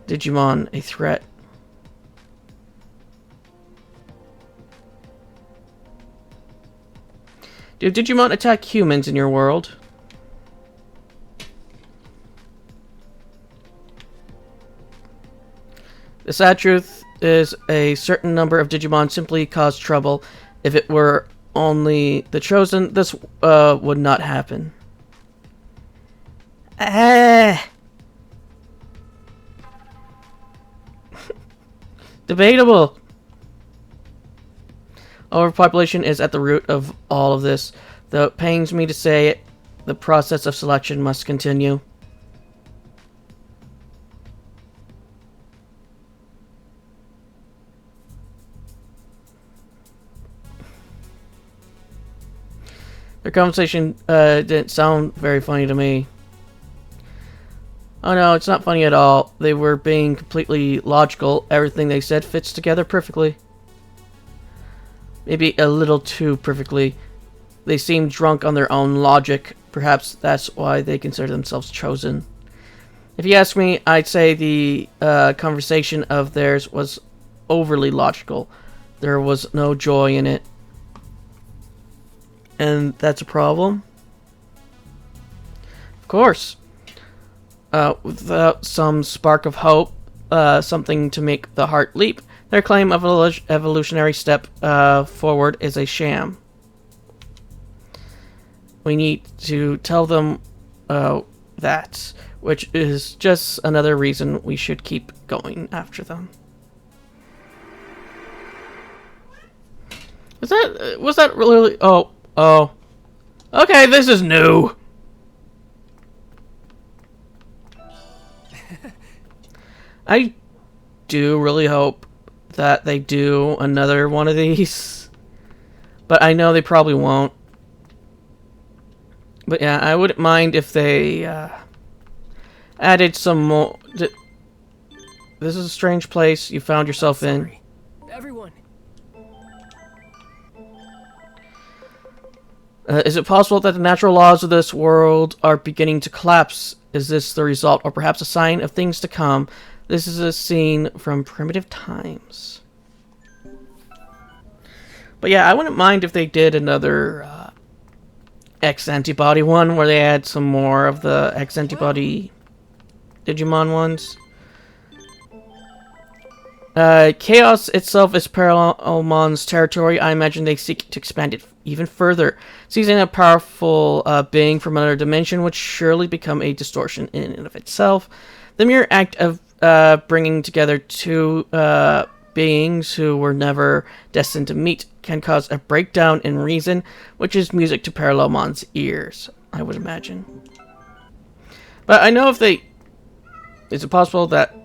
Digimon, a threat. Do Digimon attack humans in your world? The sad truth is a certain number of Digimon simply cause trouble. If it were only the chosen, this would not happen. Debatable. Overpopulation is at the root of all of this. Though it pains me to say it, the process of selection must continue. Their conversation didn't sound very funny to me. Oh no, it's not funny at all. They were being completely logical. Everything they said fits together perfectly. Maybe a little too perfectly. They seemed drunk on their own logic. Perhaps that's why they consider themselves chosen. If you ask me, I'd say the conversation of theirs was overly logical. There was no joy in it. And that's a problem? Of course. Without some spark of hope, something to make the heart leap, their claim of an evolutionary step forward is a sham. We need to tell them that, which is just another reason we should keep going after them. Was that really? Oh. Okay, this is new. I do really hope that they do another one of these. But I know they probably won't. But yeah, I wouldn't mind if they added some more. This is a strange place you found yourself in. Everyone. Is it possible that the natural laws of this world are beginning to collapse? Is this the result, or perhaps a sign of things to come? This is a scene from primitive times. But yeah, I wouldn't mind if they did another X-Antibody one, where they add some more of the X-Antibody Digimon ones. Chaos itself is Parallelmon's territory. I imagine they seek to expand it even further. Seizing a powerful being from another dimension would surely become a distortion in and of itself. The mere act of bringing together two beings who were never destined to meet can cause a breakdown in reason, which is music to Parallelmon's ears, I would imagine. But I know if they... Is it possible that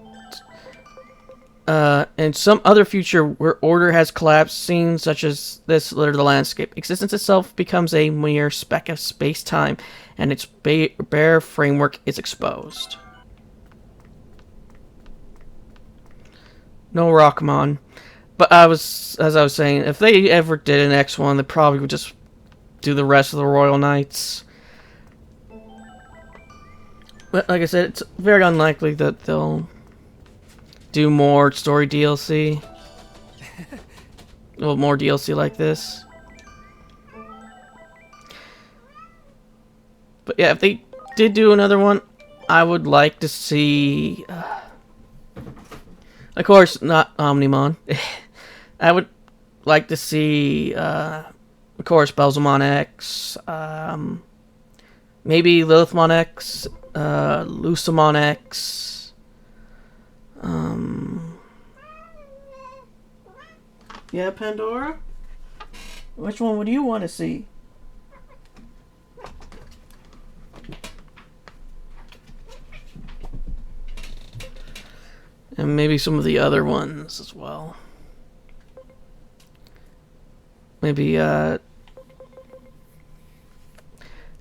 in some other future where order has collapsed, scenes such as this litter the landscape? Existence itself becomes a mere speck of space-time, and its bare framework is exposed. No Rockmon. But as I was saying, if they ever did an X1, they probably would just do the rest of the Royal Knights. But like I said, it's very unlikely that they'll do more story DLC. Well, more DLC like this. But yeah, if they did do another one, I would like to see... of course, not Omnimon. I would like to see, of course, Belzamon X, maybe Lilithmon X, Lucamon X, yeah, Pandora? Which one would you want to see? And maybe some of the other ones as well. Maybe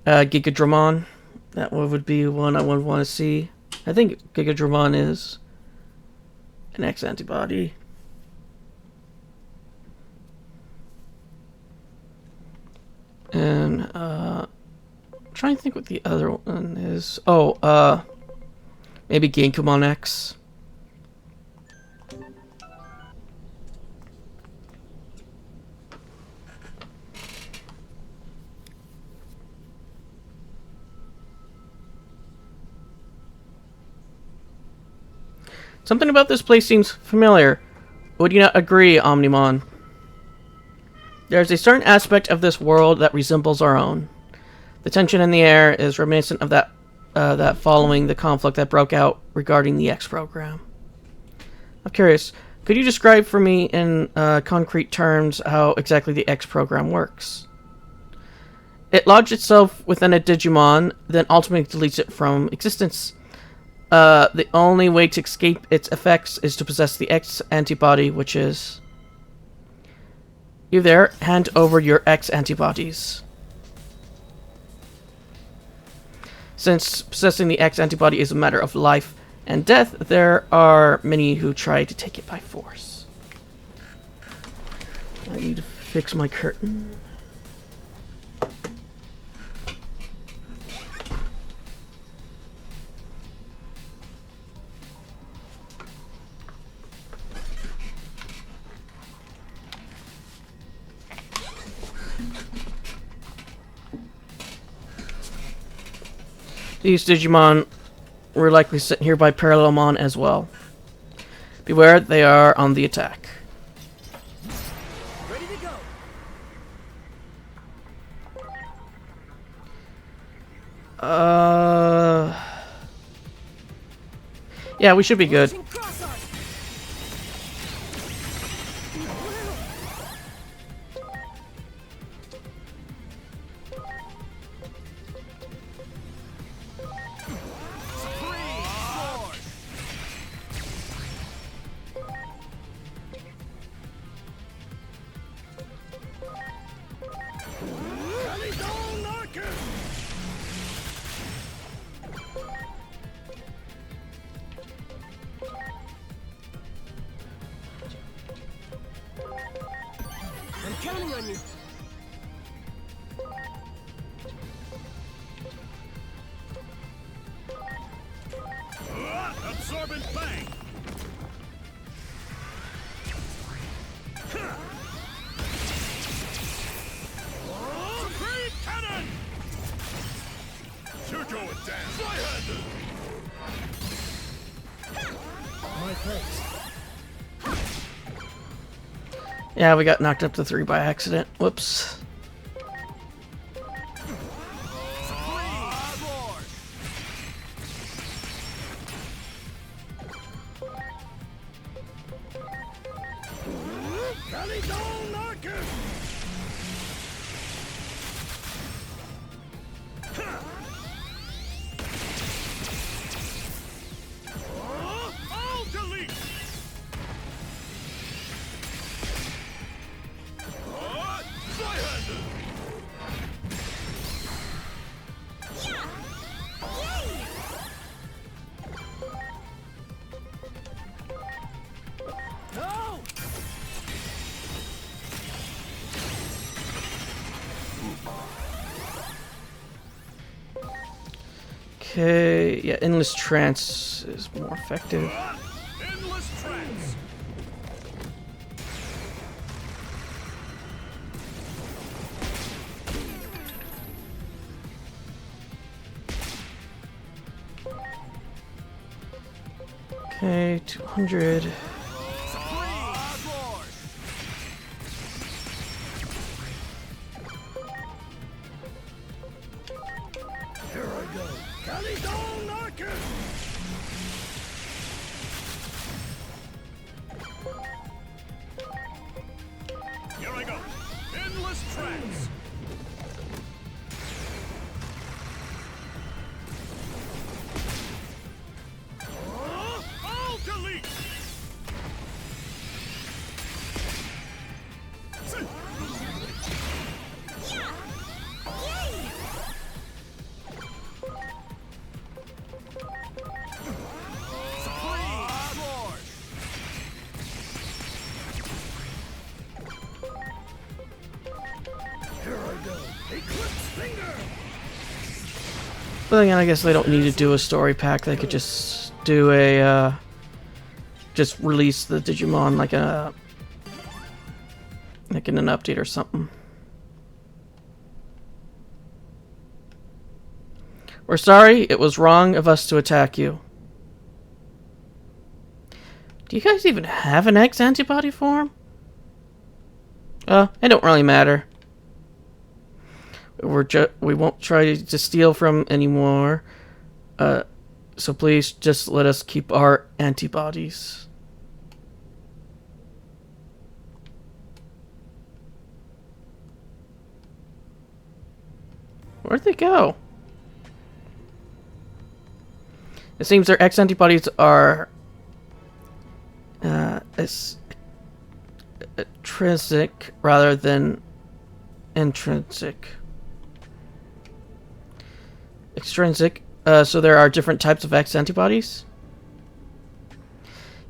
Gigadramon. That one would be one I would want to see. I think Gigadramon is an X antibody. And I'm trying to think what the other one is. Oh, maybe Genkumon X. Something about this place seems familiar. Would you not agree, Omnimon? There's a certain aspect of this world that resembles our own. The tension in the air is reminiscent of that following the conflict that broke out regarding the X program. I'm curious, could you describe for me in concrete terms how exactly the X program works? It lodges itself within a Digimon, then ultimately deletes it from existence. The only way to escape its effects is to possess the X antibody, which is... You there, hand over your X antibodies. Since possessing the X antibody is a matter of life and death, there are many who try to take it by force. I need to fix my curtain. These Digimon were likely sent here by Parallelmon as well. Beware, they are on the attack. Ready to go. Yeah, we should be good. I'm counting on you. Absorbent bang! Supreme cannon! You're going down. Fly-handed! My thanks. Yeah, we got knocked up to 3 by accident. Whoops. Okay, yeah, endless trance is more effective. Endless trance. Okay, 200. Here I go. Kalidol Narkin! Here I go. Endless trance. I'll delete. But then again, I guess they don't need to do a story pack. They could just do a, just release the Digimon like in an update or something. We're sorry, it was wrong of us to attack you. Do you guys even have an X antibody form? It don't really matter. We won't try to steal from anymore. So please just let us keep our antibodies. Where'd they go? It seems their X antibodies are extrinsic rather than intrinsic. Extrinsic. So there are different types of X antibodies.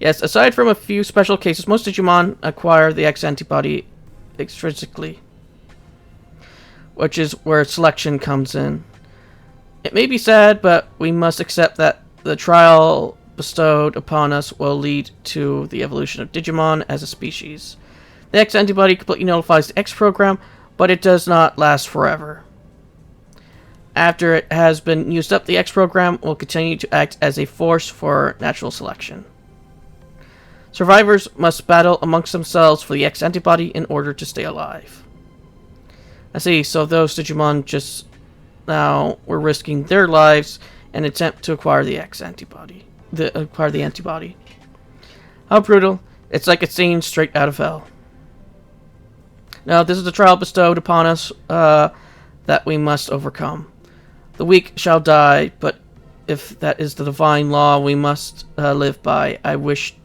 Yes, aside from a few special cases, most Digimon acquire the X antibody extrinsically, which is where selection comes in. It may be sad, but we must accept that the trial bestowed upon us will lead to the evolution of Digimon as a species. The X antibody completely nullifies the X program, but it does not last forever. After it has been used up, the X program will continue to act as a force for natural selection. Survivors must battle amongst themselves for the X antibody in order to stay alive. I see, so those Digimon just now were risking their lives in an attempt to acquire the X antibody. Acquire the antibody. How brutal. It's like a scene straight out of hell. Now, this is the trial bestowed upon us that we must overcome. The weak shall die, but if that is the divine law we must live by, I wish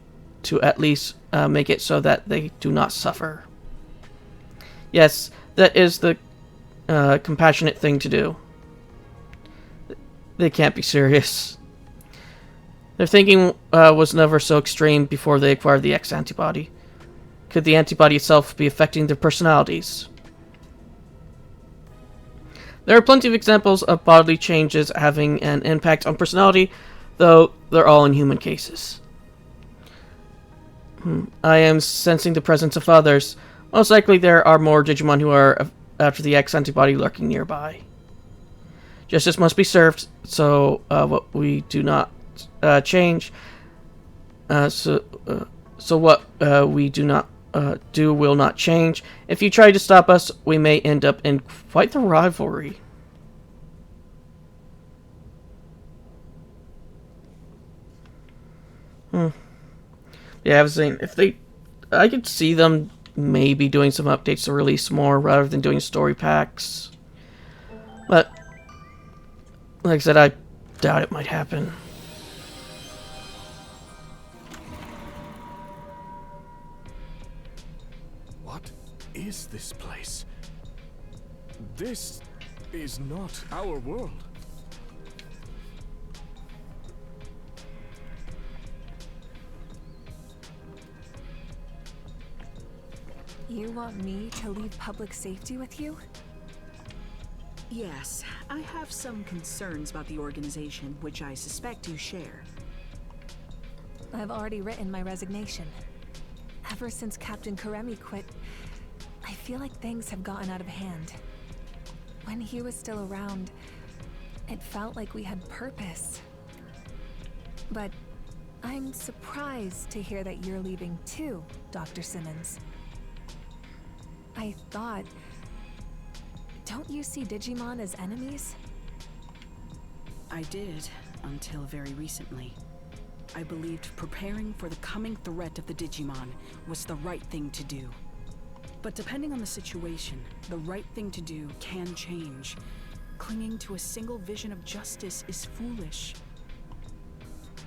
to at least make it so that they do not suffer. Yes, that is the compassionate thing to do. They can't be serious. Their thinking was never so extreme before they acquired the X antibody. Could the antibody itself be affecting their personalities? There are plenty of examples of bodily changes having an impact on personality, though they're all in human cases. I am sensing the presence of others. Most likely there are more Digimon who are after the X antibody lurking nearby. Justice must be served, so what we do not change. So what we do not do will not change. If you try to stop us, we may end up in quite the rivalry. Yeah, I was saying, if they... I could see them maybe doing some updates to release more rather than doing story packs. But, like I said, I doubt it might happen. What is this place? This is not our world. You want me to leave public safety with you? Yes, I have some concerns about the organization, which I suspect you share. I've already written my resignation. Ever since Captain Karemi quit, I feel like things have gotten out of hand. When he was still around, it felt like we had purpose. But I'm surprised to hear that you're leaving too, Dr. Simmons. I thought... Don't you see Digimon as enemies? I did, until very recently. I believed preparing for the coming threat of the Digimon was the right thing to do. But depending on the situation, the right thing to do can change. Clinging to a single vision of justice is foolish.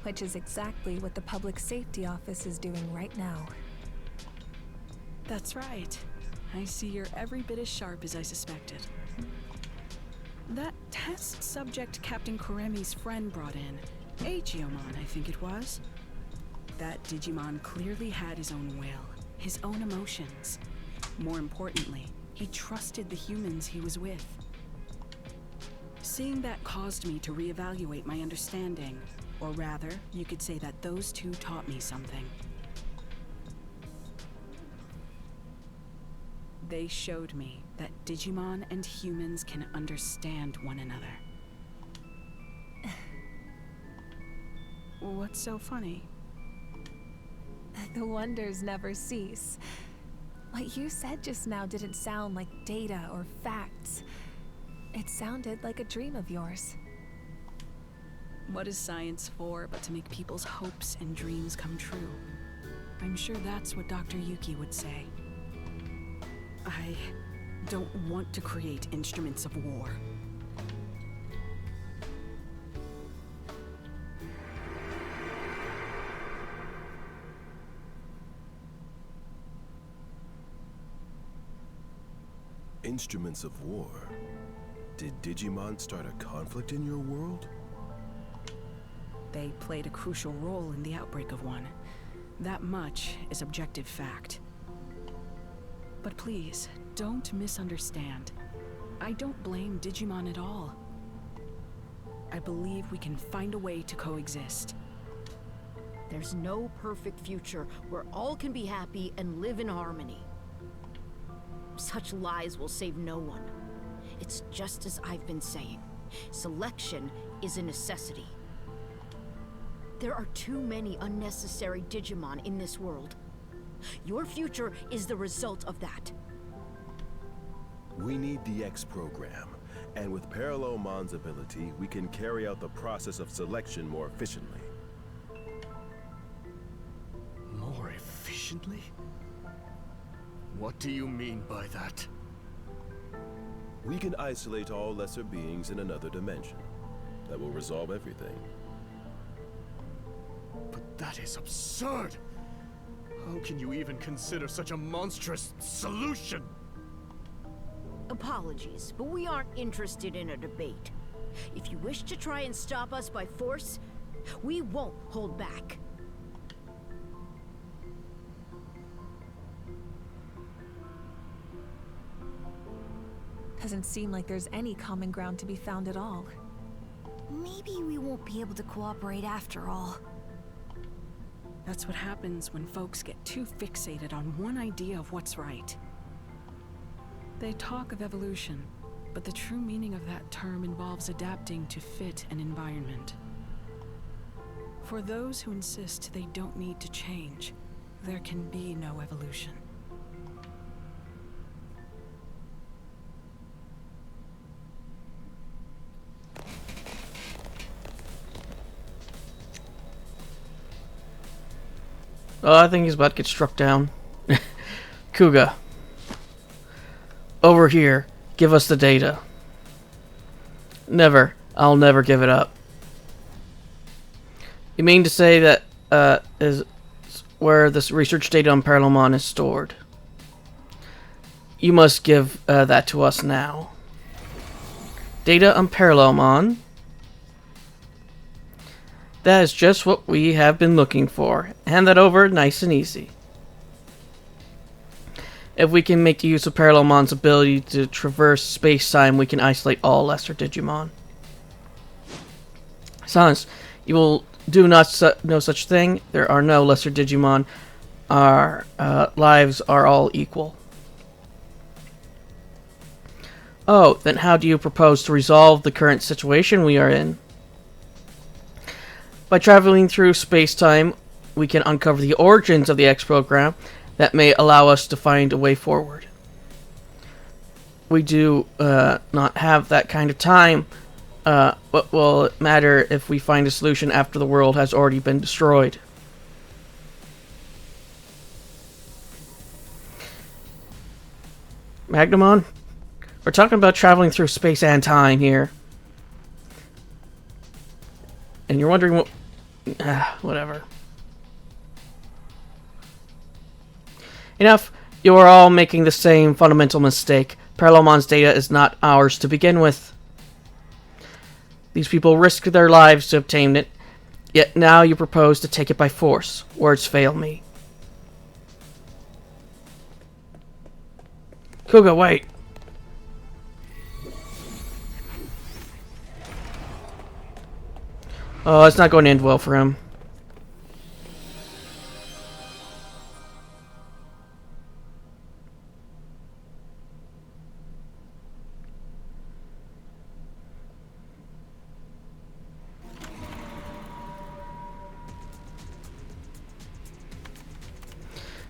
Which is exactly what the Public Safety Office is doing right now. That's right. I see you're every bit as sharp as I suspected. That test subject Captain Karemi's friend brought in, Digimon, I think it was. That Digimon clearly had his own will, his own emotions. More importantly, he trusted the humans he was with. Seeing that caused me to reevaluate my understanding, or rather, you could say that those two taught me something. They showed me that Digimon and humans can understand one another. What's so funny? The wonders never cease. What you said just now didn't sound like data or facts. It sounded like a dream of yours. What is science for but to make people's hopes and dreams come true? I'm sure that's what Dr. Yuki would say. I don't want to create instruments of war. Instruments of war? Did Digimon start a conflict in your world? They played a crucial role in the outbreak of one. That much is objective fact. But please, don't misunderstand. I don't blame Digimon at all. I believe we can find a way to coexist. There's no perfect future where all can be happy and live in harmony. Such lies will save no one. It's just as I've been saying. Selection is a necessity. There are too many unnecessary Digimon in this world. Your future is the result of that. We need the X program, and with Parallelomon's ability, we can carry out the process of selection more efficiently. More efficiently? What do you mean by that? We can isolate all lesser beings in another dimension. That will resolve everything. But that is absurd! How can you even consider such a monstrous solution? Apologies, but we aren't interested in a debate. If you wish to try and stop us by force, we won't hold back. Doesn't seem like there's any common ground to be found at all. Maybe we won't be able to cooperate after all. That's what happens when folks get too fixated on one idea of what's right. They talk of evolution, but the true meaning of that term involves adapting to fit an environment. For those who insist they don't need to change, there can be no evolution. Oh, I think he's about to get struck down. Kuga. Over here. Give us the data. Never. I'll never give it up. You mean to say that is where this research data on Parallelmon is stored? You must give that to us now. Data on Parallelmon. That is just what we have been looking for. Hand that over nice and easy. If we can make use of Parallelmon's ability to traverse space-time, we can isolate all lesser Digimon. Silence. You will do not no such thing. There are no lesser Digimon. Our lives are all equal. Oh, then how do you propose to resolve the current situation we are in? By traveling through space-time, we can uncover the origins of the X program that may allow us to find a way forward. We do not have that kind of time. What will it matter if we find a solution after the world has already been destroyed? Magnamon? We're talking about traveling through space and time here. And you're wondering what... whatever. Enough. You are all making the same fundamental mistake. Parallelmon's data is not ours to begin with. These people risked their lives to obtain it, yet now you propose to take it by force. Words fail me. Kuga, wait. Oh, it's not going to end well for him.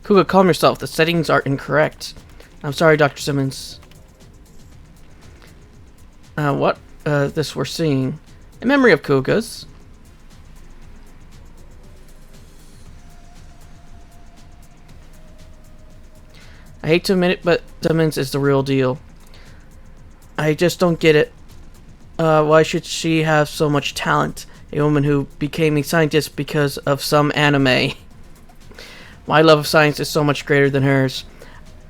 Kuga, calm yourself. The settings are incorrect. I'm sorry, Dr. Simmons. What? This we're seeing. In memory of Kuga's. I hate to admit it, but Simmons is the real deal. I just don't get it. Why should she have so much talent? A woman who became a scientist because of some anime. My love of science is so much greater than hers.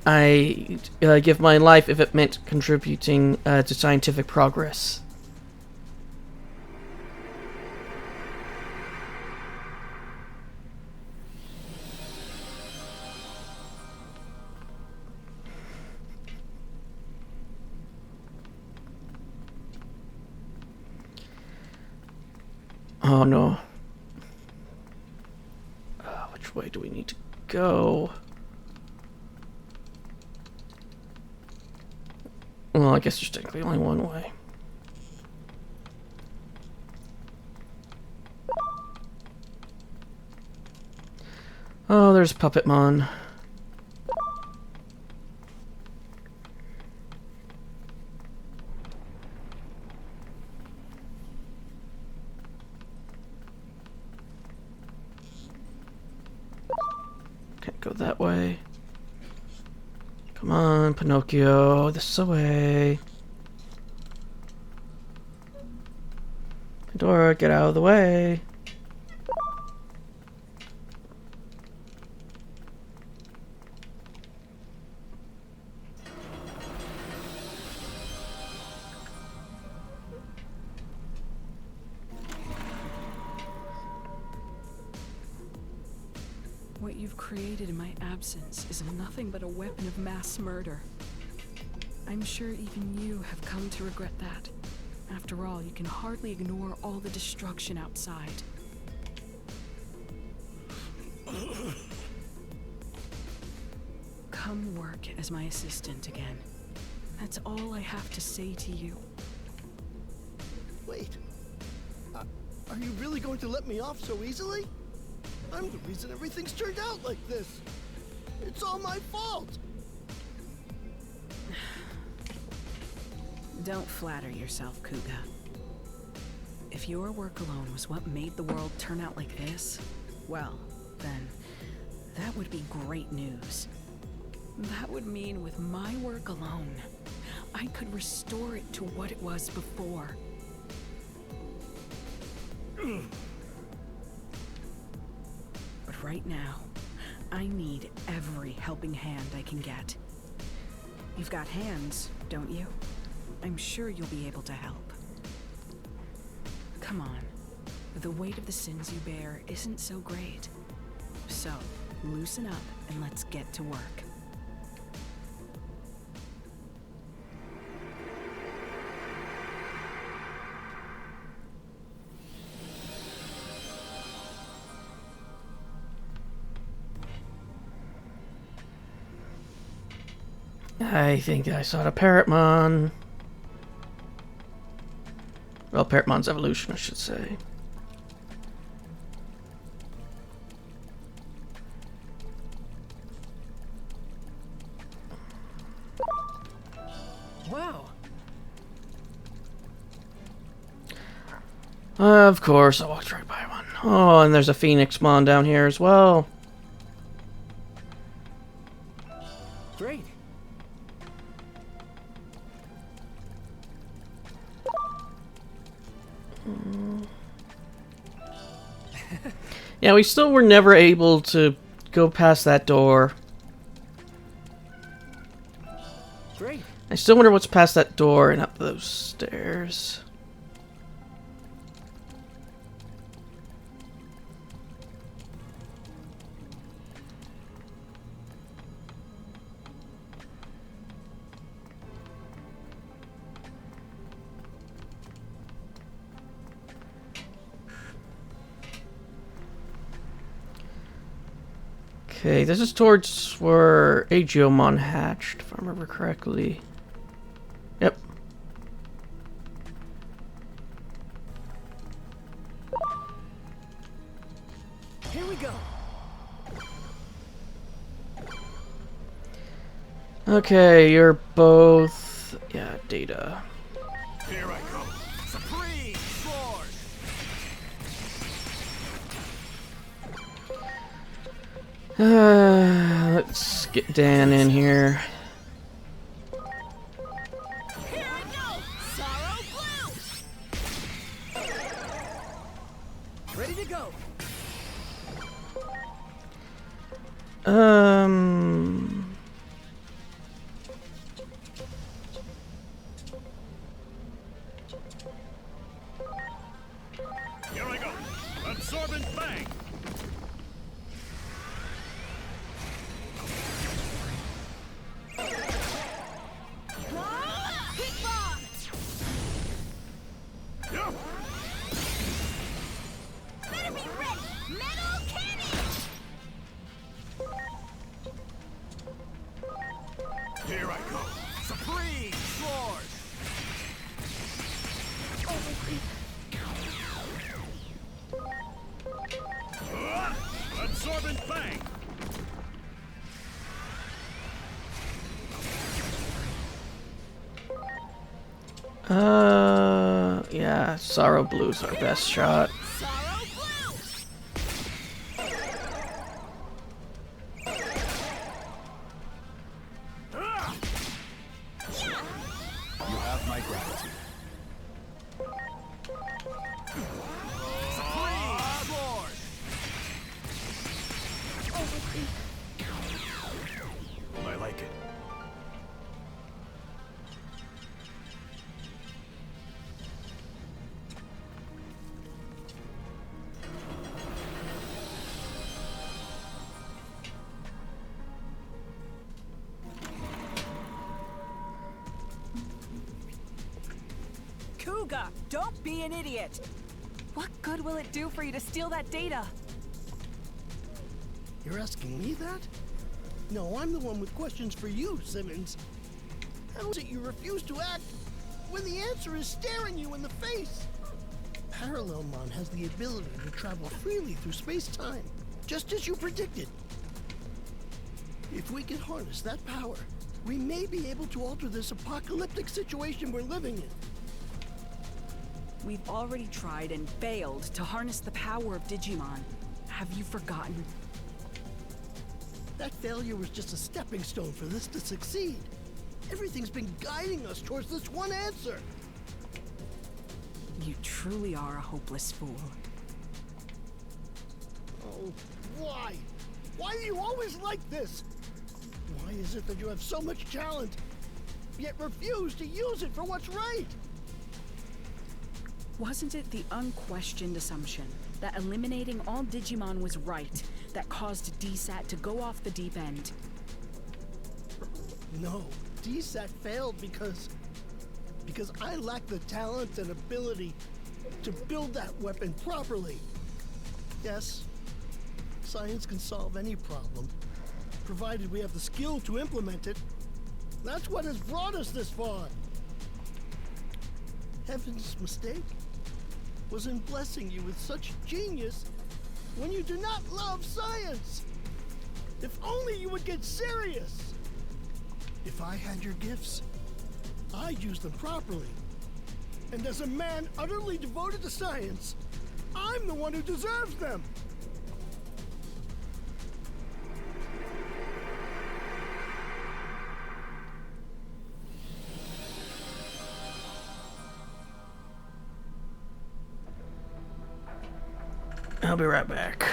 I give my life if it meant contributing to scientific progress. Oh no. Which way do we need to go? Well, I guess there's technically only one way. Oh, there's Puppetmon. Can't go that way. Come on, Pinocchio, this way. Pandora, get out of the way. What you've created in my absence is nothing but a weapon of mass murder. I'm sure even you have come to regret that. After all, you can hardly ignore all the destruction outside. Come work as my assistant again. That's all I have to say to you. Wait. Are you really going to let me off so easily? I'm the reason everything's turned out like this. It's all my fault. Don't flatter yourself, Kuga. If your work alone was what made the world turn out like this, well, then that would be great news. That would mean with my work alone, I could restore it to what it was before. But right now, I need every helping hand I can get. You've got hands, don't you? I'm sure you'll be able to help. Come on. The weight of the sins you bear isn't so great. So, loosen up and let's get to work. I think I saw the Parrotmon. Well, Parrotmon's evolution, I should say. Wow. Of course, I walked right by one. Oh, and there's a Phoenixmon down here as well. Great. Yeah, we still were never able to go past that door. Great. I still wonder what's past that door and up those stairs. Okay, this is towards where Agiomon hatched, if I remember correctly. Yep. Here we go. Okay, you're both... yeah, Data. Here I go. Supreme Sword! Let's get Dan in here. Here I go! Sorrow Blue! Ready to go. Here I go. Absorbent Bang! Yeah. Better be ready! Metal cannon! Here I go. Supreme Sword! Absorbent Bang! Yeah, Sorrow Blue's our best shot. Sorrow Blue! You have my gratitude. Supreme Sword! I like it. Kuga, don't be an idiot! What good will it do for you to steal that data? You're asking me that? No, I'm the one with questions for you, Simmons. How is it you refuse to act when the answer is staring you in the face? Parallelmon has the ability to travel freely through space-time, just as you predicted. If we can harness that power, we may be able to alter this apocalyptic situation we're living in. We've already tried and failed to harness the power of Digimon. Have you forgotten? That failure was just a stepping stone for this to succeed. Everything's been guiding us towards this one answer. You truly are a hopeless fool. Oh, why? Why are you always like this? Why is it that you have so much talent, yet refuse to use it for what's right? Wasn't it the unquestioned assumption that eliminating all Digimon was right that caused DSAT to go off the deep end? No, DSAT failed because I lack the talent and ability to build that weapon properly. Yes, science can solve any problem, provided we have the skill to implement it. That's what has brought us this far. Heaven's mistake was in blessing you with such genius when you do not love science. If only you would get serious. If I had your gifts, I'd use them properly. And as a man utterly devoted to science, I'm the one who deserves them. I'll be right back.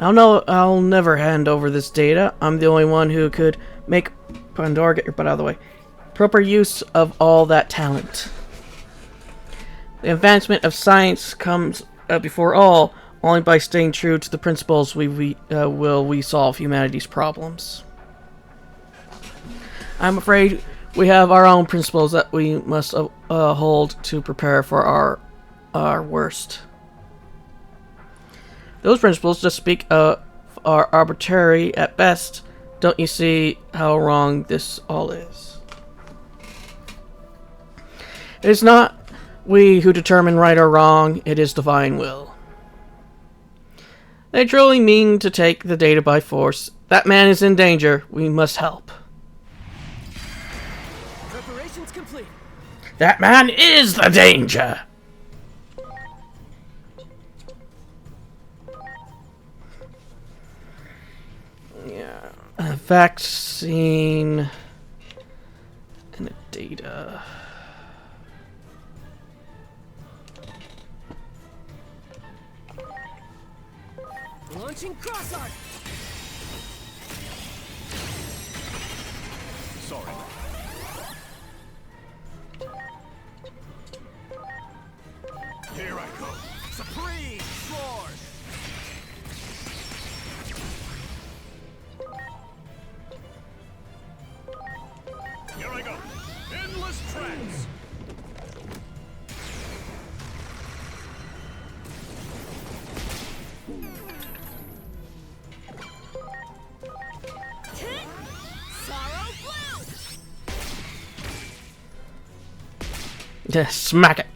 I'll never hand over this data. I'm the only one who could make Pandora, get your butt out of the way. Proper use of all that talent. The advancement of science comes before all. Only by staying true to the principles will we solve humanity's problems. I'm afraid we have our own principles that we must hold to prepare for our worst. Those principles just speak are arbitrary at best. Don't you see how wrong this all is? It is not we who determine right or wrong, it is divine will. They truly mean to take the data by force. That man is in danger. We must help. Preparations complete. That man is the danger! Yeah. A vaccine and a data. Launching cross arc. Sorry. Here I go. Supreme force. Here I go. Endless trance. Sorrow blast! Yeah, smack it.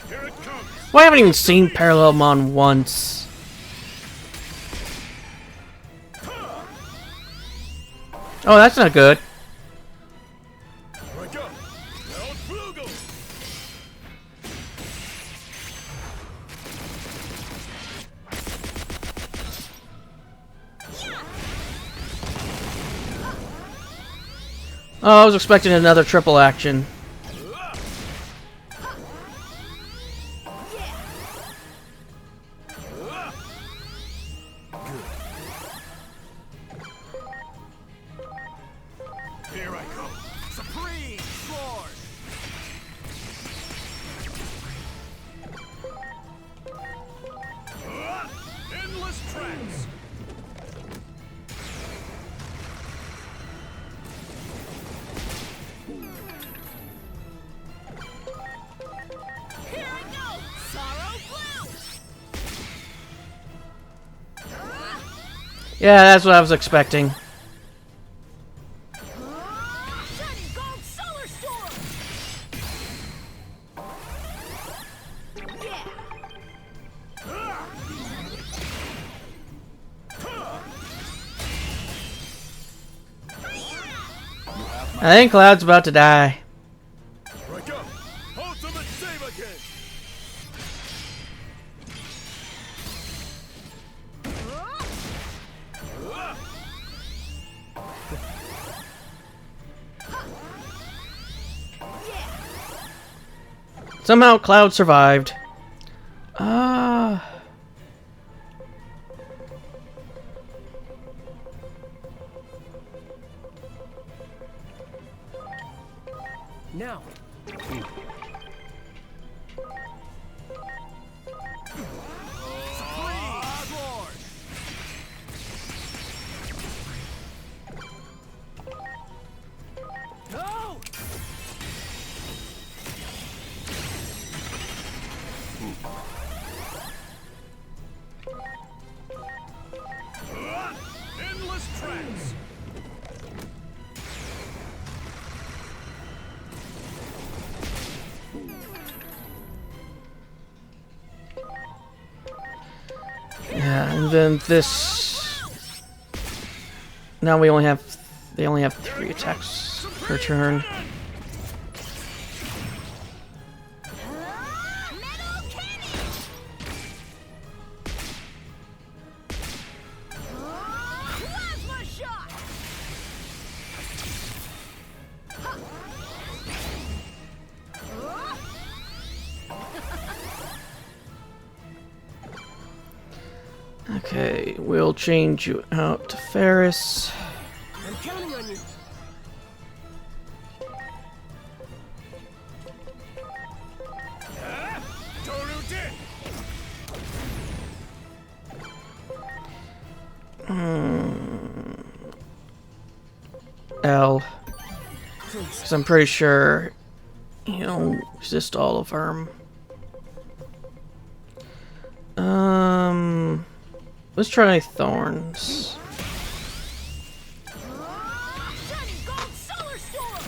Here it comes. Well, I haven't even seen Parallelmon once. Oh, that's not good. Here I go. Now Flugel. Oh, I was expecting another triple action. Here I go. Supreme force. Endless trance. Yeah, that's what I was expecting. Shining gold solar storm! Yeah! I think Cloud's about to die. Right up! Ultimate save again! Somehow Cloud survived. Now. No! Endless trance! Yeah, and then this. Now we only have. They only have 3 attacks per turn. Plasma shot! Okay, we'll change you out to Ferris. I'm counting on you. Toru did! L. Because I'm pretty sure he'll resist all of them. Let's try Thorns. Shining gold solar storm!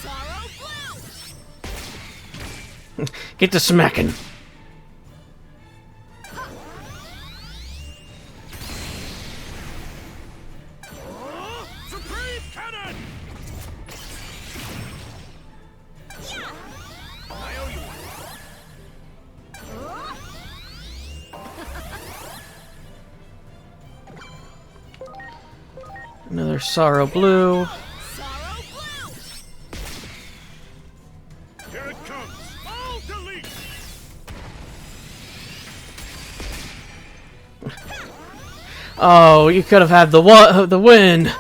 Sorrow blue! Get to smacking. Supreme Cannon! I owe you one. Another Sorrow Blue. Sorrow blue! Here it comes! All delete! Oh, you could have had the win.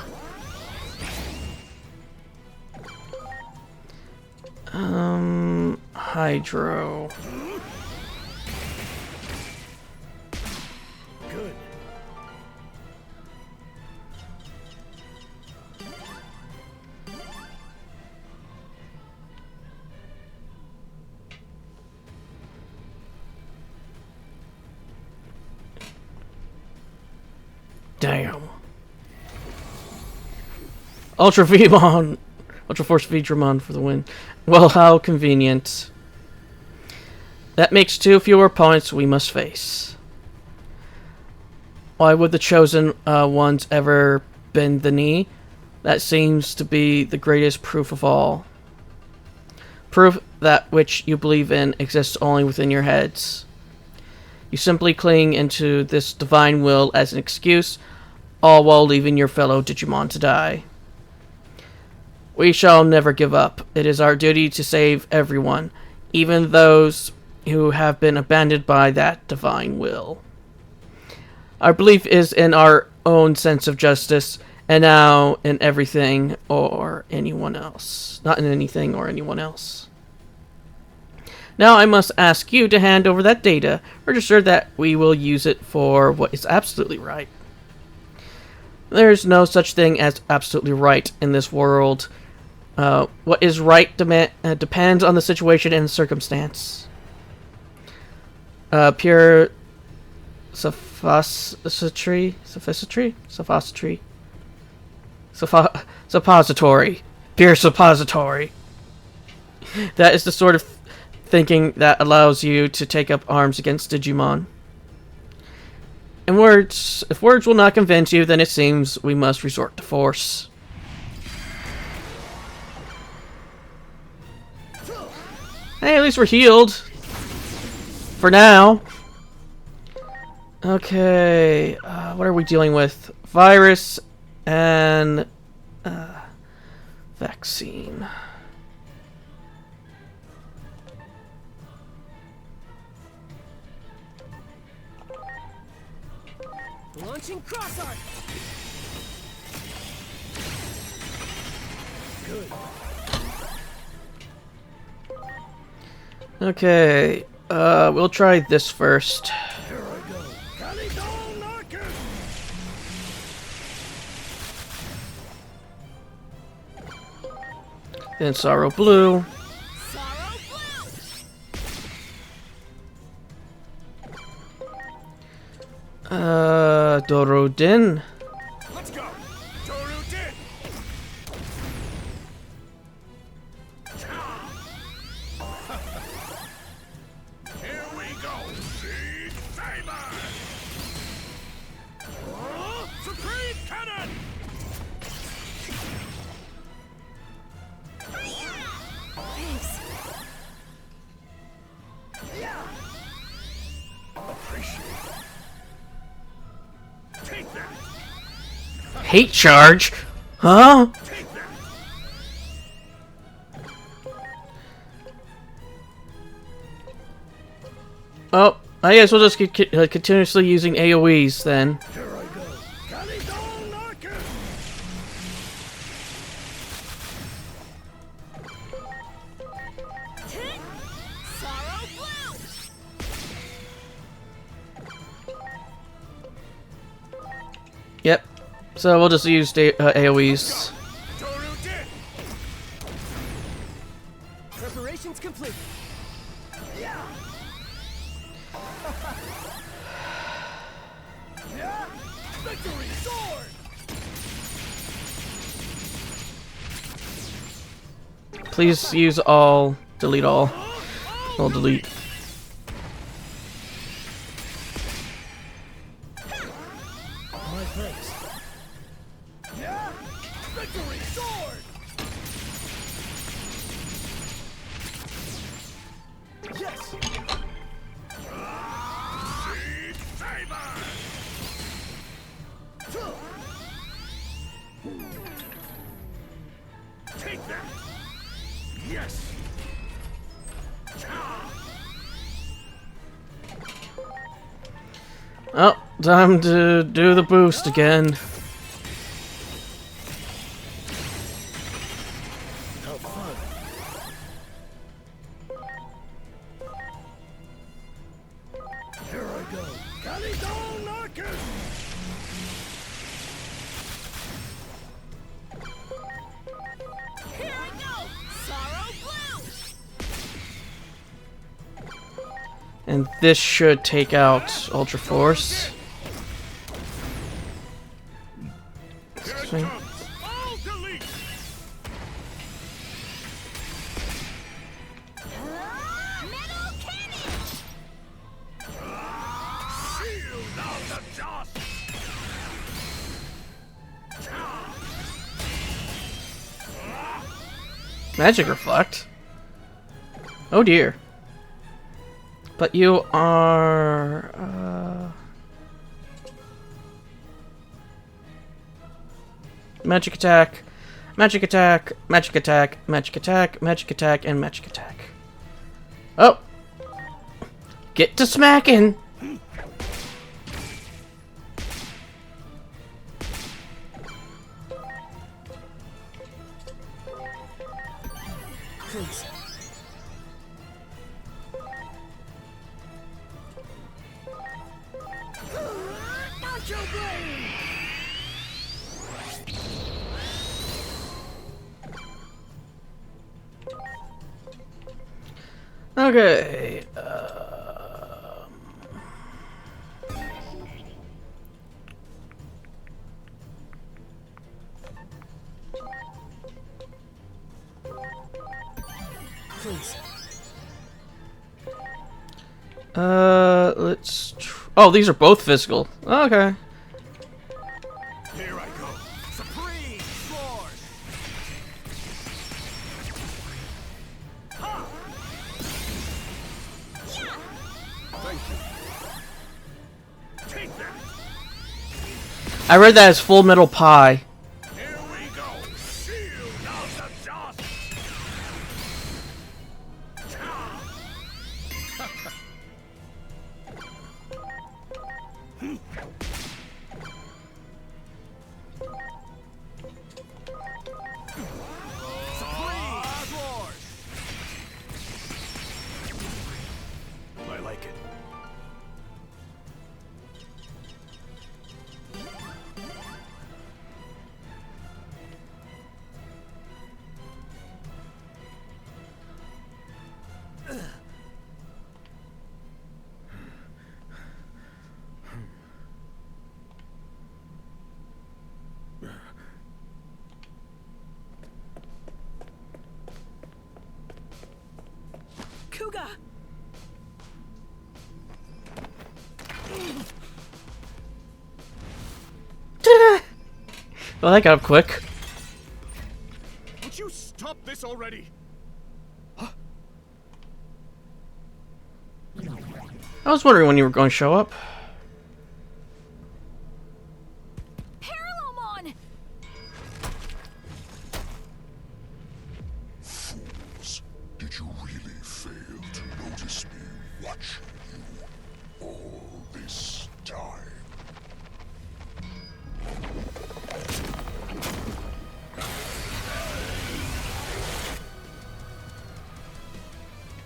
Hydro. Good. Damn. Ultra Vmon. Ultra Force Vdramon for the win. Well, how convenient. That makes 2 fewer opponents we must face. Why would the chosen ones ever bend the knee? That seems to be the greatest proof of all. Proof that which you believe in exists only within your heads. You simply cling into this divine will as an excuse, all while leaving your fellow Digimon to die. We shall never give up. It is our duty to save everyone, even those who have been abandoned by that divine will. Our belief is in our own sense of justice, and now in everything or anyone else. Not in anything or anyone else. Now I must ask you to hand over that data, register that we will use it for what is absolutely right. There is no such thing as absolutely right in this world. What is right depends on the situation and circumstance. Pure suppository, pure suppository. That is the sort of thinking that allows you to take up arms against Digimon. If words will not convince you, then it seems we must resort to force. Hey, at least we're healed. For now. Okay, what are we dealing with? Virus and vaccine. Launching cross arc. Good. Okay, we'll try this first. Here I go. Kanito Narkin! Then Sorrow Blue. Dorodin. Let's go! Torudin! Here we go! Seed Saber! Supreme Cannon! Thanks. Appreciate it. Take that! Hate charge? Huh? Take that! Oh, I guess we'll just keep continuously using AoEs then. Here I go. Kanito Narkin! Yep. So we'll just use AoEs. Torudin! Preparations complete. Yeah! Victory sword! Please use all. Delete all. All delete. My thanks. Yeah! Victory sword! Yes! Seed Saber! Take that! Yes! Oh, time to do the boost again. How fun. Here I go. Kanito Narkin! Here I go! Sorrow Blue! And this should take out Ultra Force. Here it Excuse me. comes! All delete! Metal Cannon! Shield of the Joss! Magic Reflect? Oh dear. But you are... Magic Attack, Magic Attack, Magic Attack, Magic Attack, Magic Attack, and Magic Attack. Oh! Get to smacking! Please. Nacho Blade! Okay. Please. Let's. Oh, these are both physical. Okay. Here I go. Supreme Force. Ha! Thank you. Take that. I read that as Full Metal Pie. Here we go. Shield of the dust. Supreme Force. I like it. Kuga! Well, that got up quick. Would you stop this already? I was wondering when you were going to show up. Parallelmon! Fools, did you really fail to notice me watching you all this time?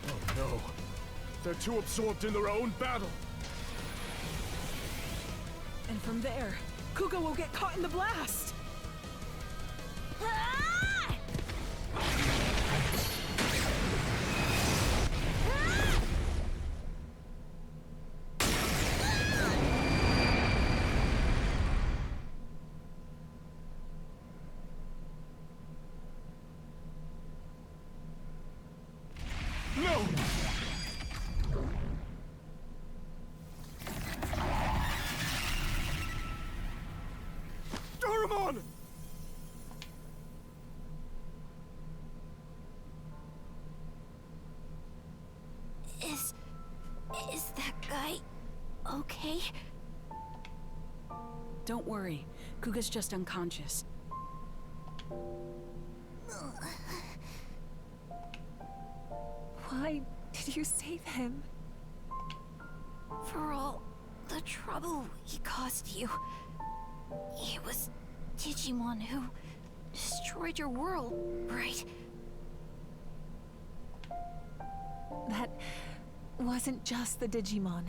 Oh no. They're too absorbed in their own battle. And from there, Kuga will get caught in the blast! Ah! No! Doraemon! Is that guy okay? Don't worry, Kuga's just unconscious. Why did you save him? For all the trouble he caused you. It was Digimon who destroyed your world, right? That wasn't just the Digimon.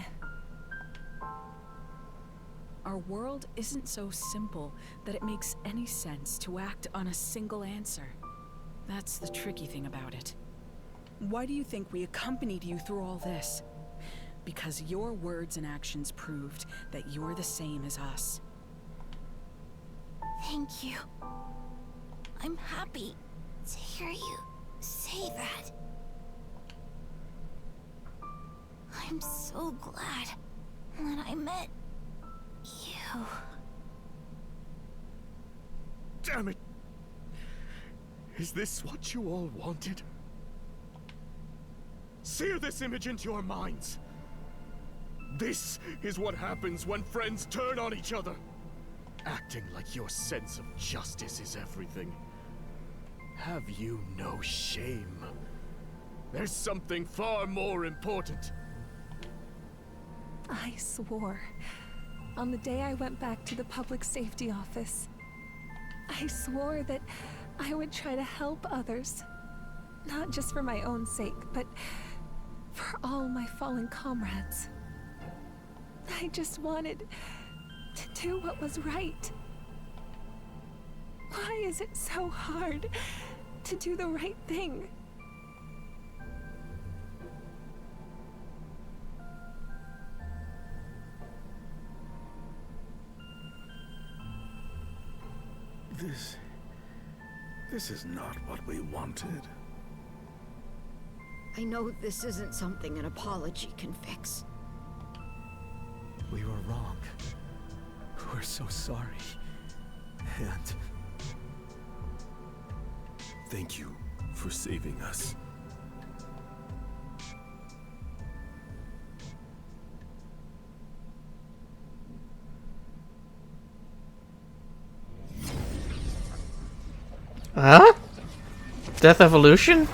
Our world isn't so simple that it makes any sense to act on a single answer. That's the tricky thing about it. Why do you think we accompanied you through all this? Because your words and actions proved that you're the same as us. Thank you. I'm happy to hear you say that. I'm so glad that I met you. Damn it! Is this what you all wanted? Sear this image into your minds. This is what happens when friends turn on each other. Acting like your sense of justice is everything. Have you no shame? There's something far more important. I swore on the day I went back to the public safety office. I swore that I would try to help others. Not just for my own sake, but for all my fallen comrades. I just wanted to do what was right. Why is it so hard to do the right thing? This is not what we wanted. I know this isn't something an apology can fix. We were wrong. We're so sorry. And Thank you for saving us. Huh? Death Evolution?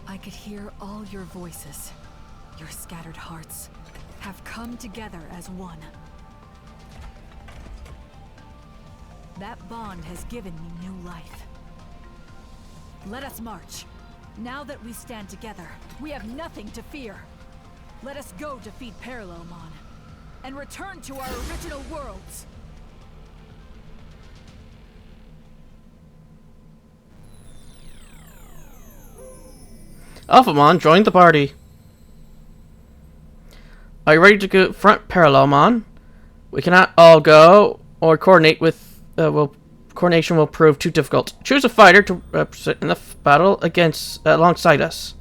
I could hear all your voices. Your scattered hearts have come together as one. That bond has given me new life. Let us march. Now that we stand together, we have nothing to fear. Let us go defeat Parallelmon and return to our original worlds. Alphamon joined the party. Are you ready to confront Parallelmon? We cannot all go, or coordinate with. Coordination will prove too difficult. Choose a fighter to represent in the battle against alongside us.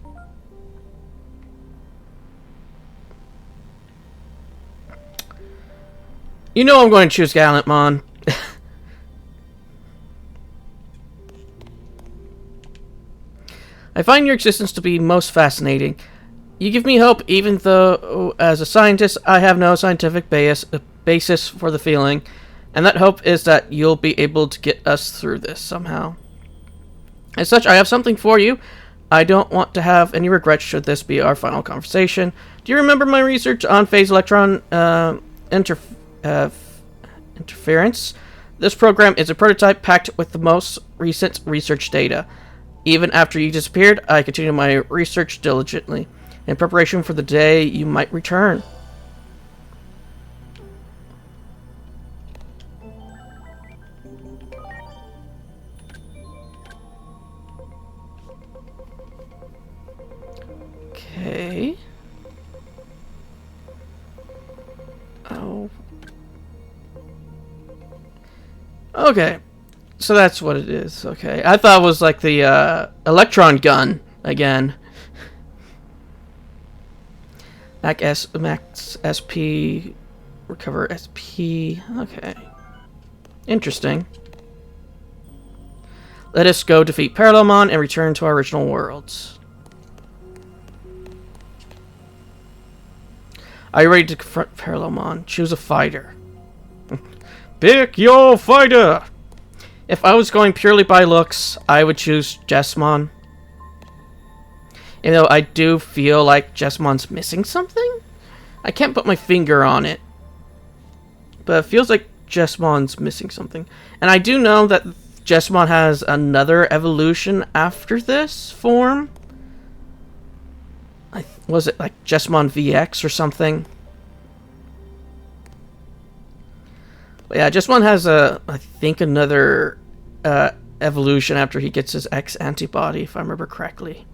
You know I'm going to choose Gallantmon. I find your existence to be most fascinating. You give me hope even though, as a scientist, I have no scientific basis for the feeling. And that hope is that you'll be able to get us through this somehow. As such, I have something for you. I don't want to have any regrets should this be our final conversation. Do you remember my research on phase electron interference? This program is a prototype packed with the most recent research data. Even after you disappeared, I continued my research diligently, in preparation for the day you might return. Okay. Oh. Okay. So that's what it is. Okay. I thought it was like the electron gun again. Max SP, recover SP. Okay. Interesting. Let us go defeat Parallelmon and return to our original worlds. Are you ready to confront Parallelmon? Choose a fighter. Pick your fighter! If I was going purely by looks, I would choose Jessamon. Even though I do feel like Jessamon's missing something? I can't put my finger on it. But it feels like Jessamon's missing something. And I do know that Jessamon has another evolution after this form. Was it like Jessamon VX or something? But yeah, Jessamon has I think another evolution after he gets his X antibody, if I remember correctly.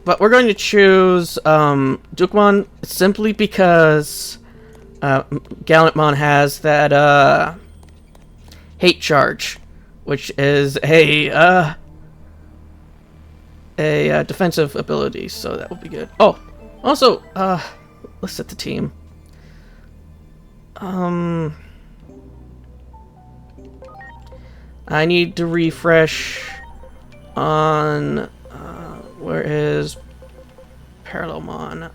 But we're going to choose Dukemon simply because Gallantmon has that hate charge, which is a defensive ability, so that will be good. Oh, also, let's set the team. I need to refresh on where is Parallelmon?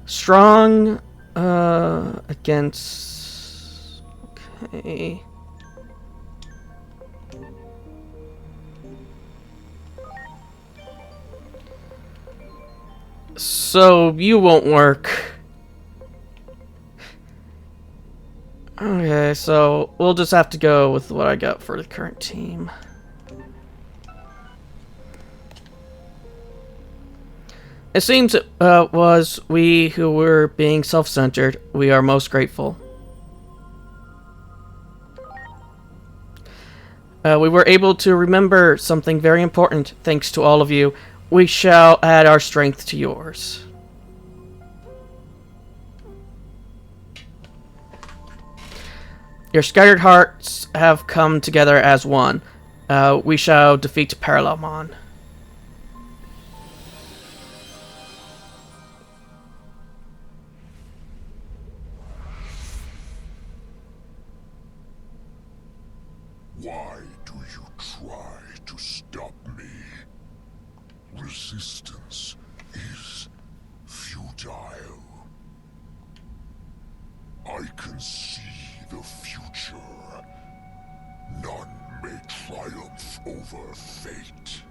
Strong against. Okay. So you won't work. Okay, So we'll just have to go with what I got for the current team. It seems it was we who were being self-centered. We are most grateful. We were able to remember something very important thanks to all of you. We shall add our strength to yours. Your scattered hearts have come together as one. We shall defeat Parallelmon. Why do you try to stop me? Resistance is futile. I can see the future. None may triumph over fate.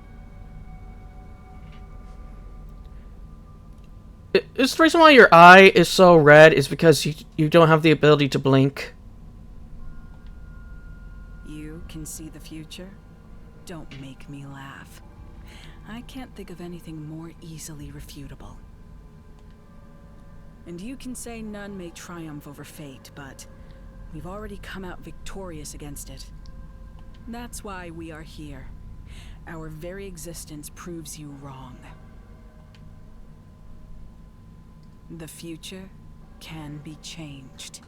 Is the reason why your eye is so red is because you don't have the ability to blink? You can see the future? Don't make me laugh. I can't think of anything more easily refutable. And you can say none may triumph over fate, but we've already come out victorious against it. That's why we are here. Our very existence proves you wrong. The future can be changed.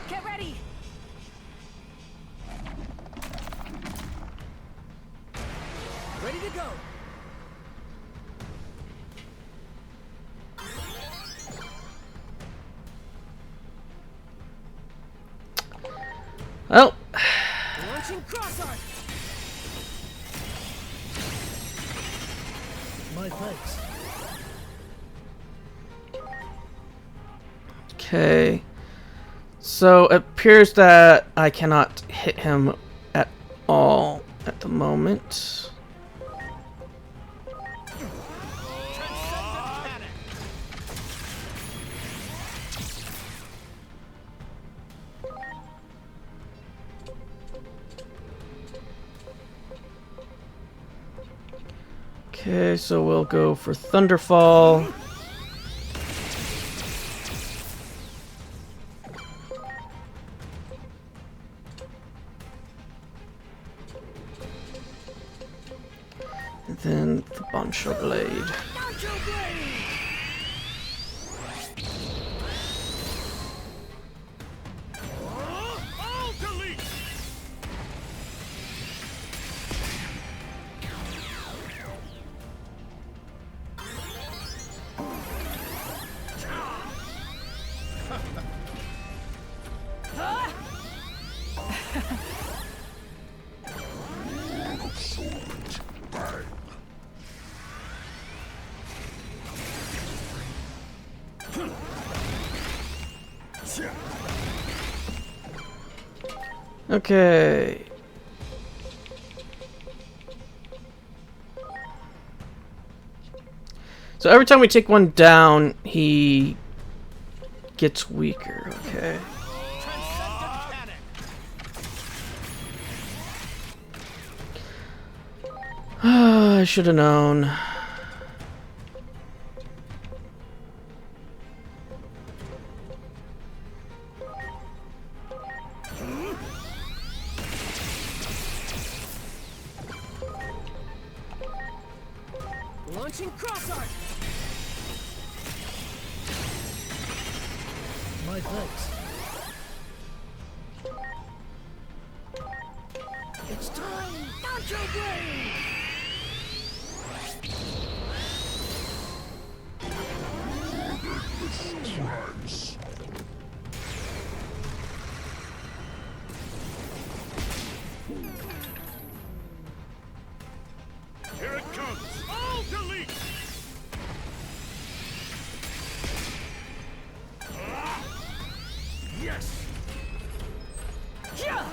Get ready! Ready to go! Well, Launching cross arc! My thanks. okay. So it appears that I cannot hit him at all at the moment. Okay, so we'll go for Thunderfall. And then the Bombshell Blade. Okay. So every time we take one down, he gets weaker. Okay. I should have known. Launching cross arc! My thanks. It's time! Nacho Blade! Trance. Here it comes! All delete! Yes! Yeah!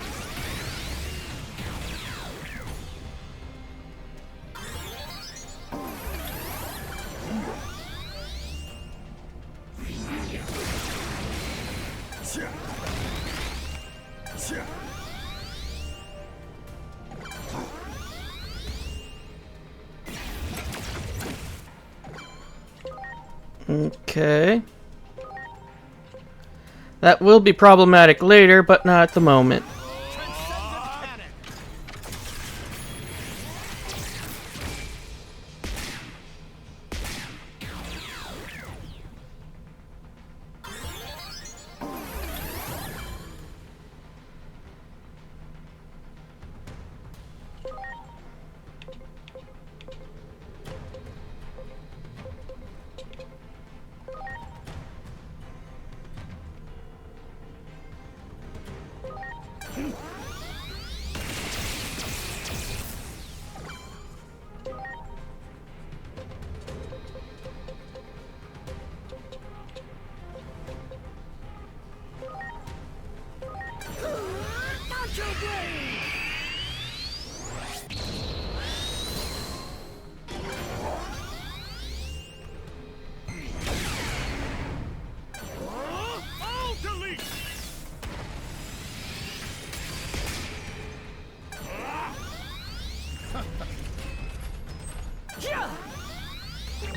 Okay. That will be problematic later, but not at the moment.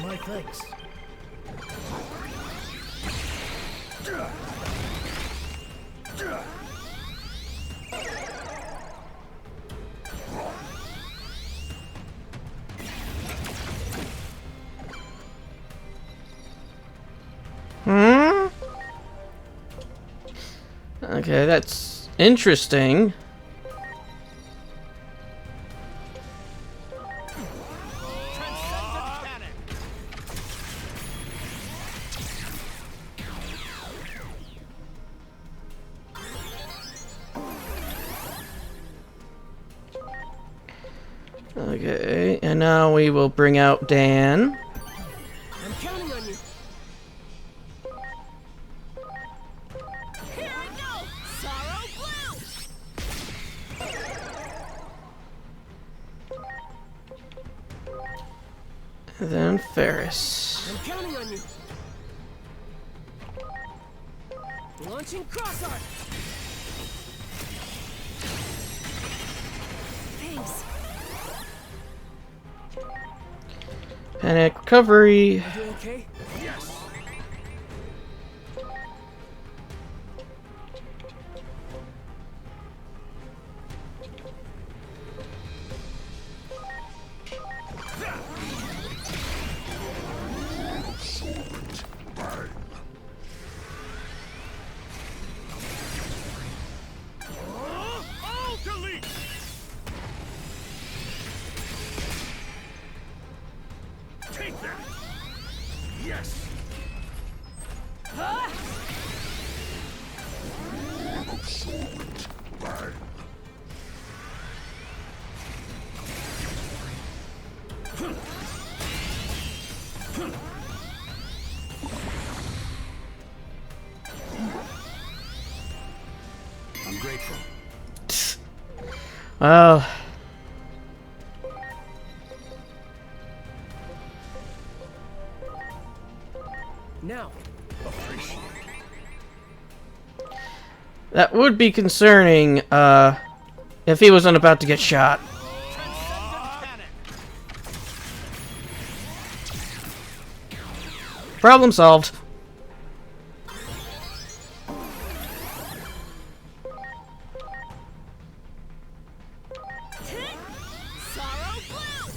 My thanks. Hmm? Okay, that's interesting. Okay, and now we will bring out Dan. I'm counting on you. Here I go! Sorrow Blue! And then Ferris. I'm counting on you. Launching cross art. Thanks. Panic recovery. You okay? Yes. All delete! Take that. Yes. I'm grateful. Well, Now. Appreciate it. that would be concerning, if he wasn't about to get shot. Problem solved. Sorrow Blue!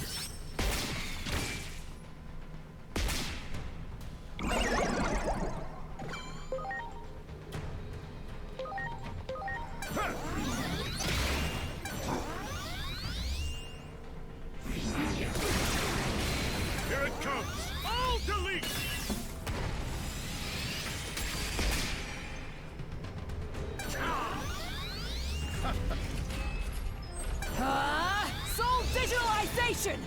Here it comes! All delete! Soul digitalization!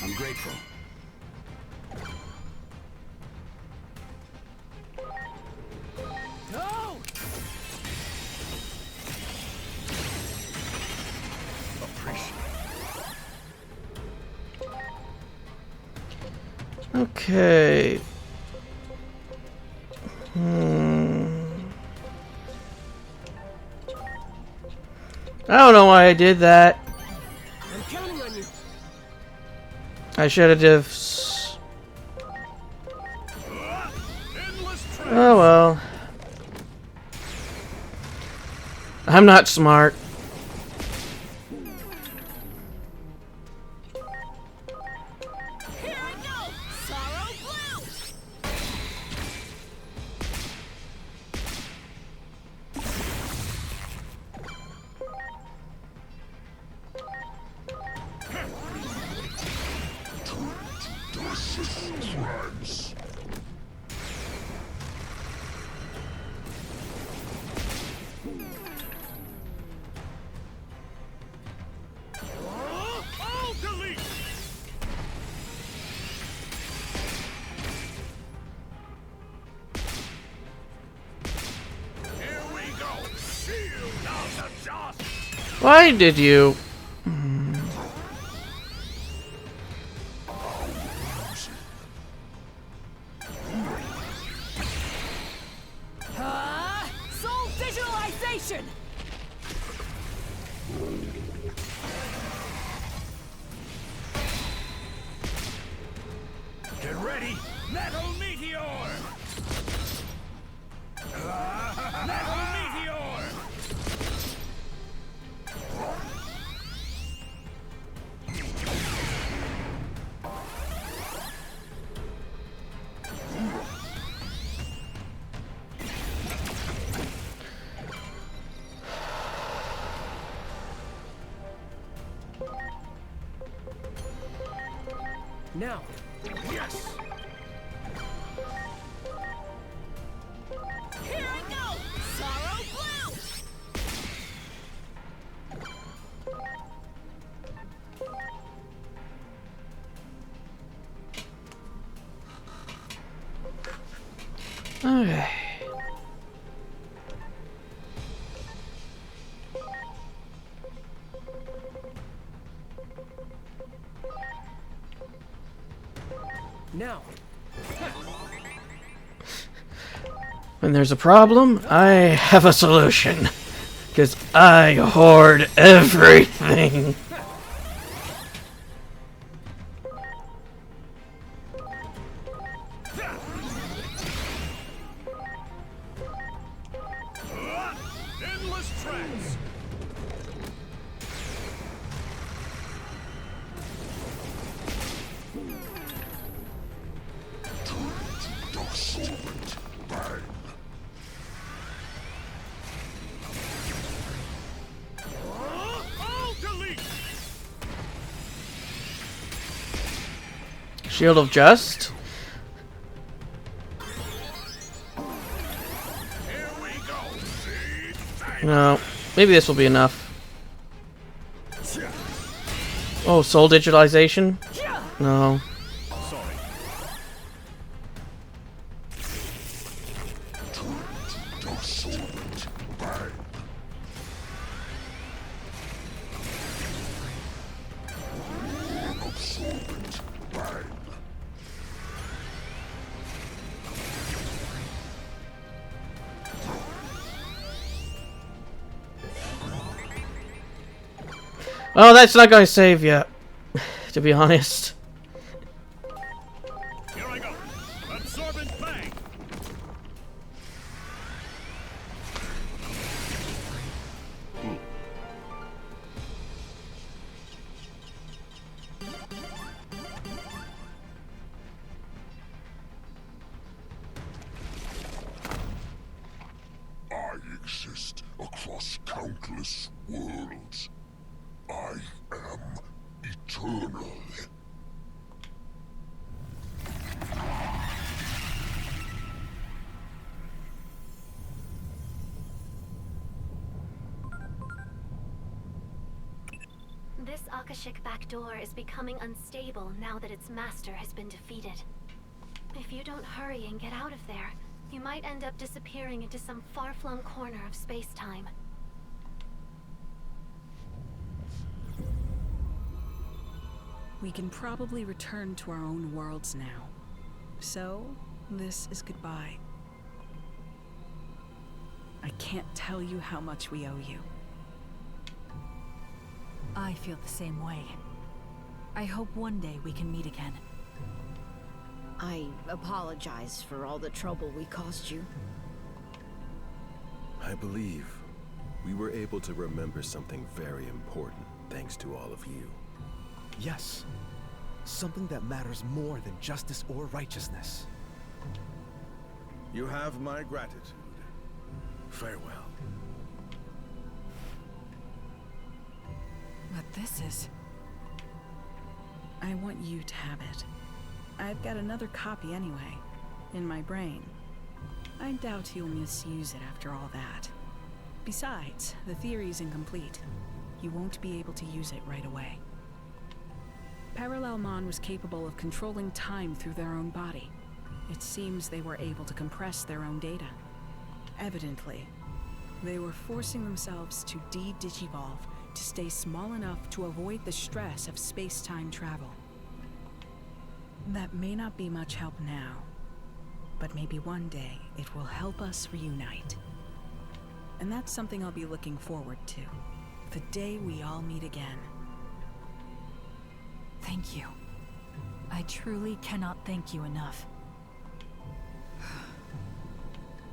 I'm grateful. Okay. I don't know why I did that. I'm counting on you. I should have just... Oh well. I'm not smart. Here I go! Sorrow Blue! Trance. Oh, delete! Here we go! Shield of the just! Why did you? Soul digitalization! Get ready! Metal Meteor! Metal Meteor! Now, Yes! here I go! Sorrow Blue! Okay. Now, When there's a problem, I have a solution. Because I hoard everything. Endless trance! Solvent. Bang. Oh, delete! Shield of Just. Here we go! See? No, maybe this will be enough. Oh, soul digitalization? No. Sorry. Solvent. Bang. Absorbent. Bang. Oh, that's not going to save you. To be honest. Here I go! Absorbent bang! I exist across countless worlds. I am eternal. This Akashic back door is becoming unstable now that its master has been defeated. If you don't hurry and get out of there, you might end up disappearing into some far-flung corner of space-time. We can probably return to our own worlds now. So, this is goodbye. I can't tell you how much we owe you. I feel the same way. I hope one day we can meet again. I apologize for all the trouble we caused you. I believe we were able to remember something very important thanks to all of you. Yes. Something that matters more than justice or righteousness. You have my gratitude. Farewell. But this is... I want you to have it. I've got another copy anyway, in my brain. I doubt you'll misuse it after all that. Besides, the theory's incomplete. You won't be able to use it right away. Parallelmon was capable of controlling time through their own body. It seems they were able to compress their own data. Evidently, they were forcing themselves to de-digivolve to stay small enough to avoid the stress of space-time travel. That may not be much help now, but maybe one day it will help us reunite. And that's something I'll be looking forward to, the day we all meet again. Thank you. I truly cannot thank you enough.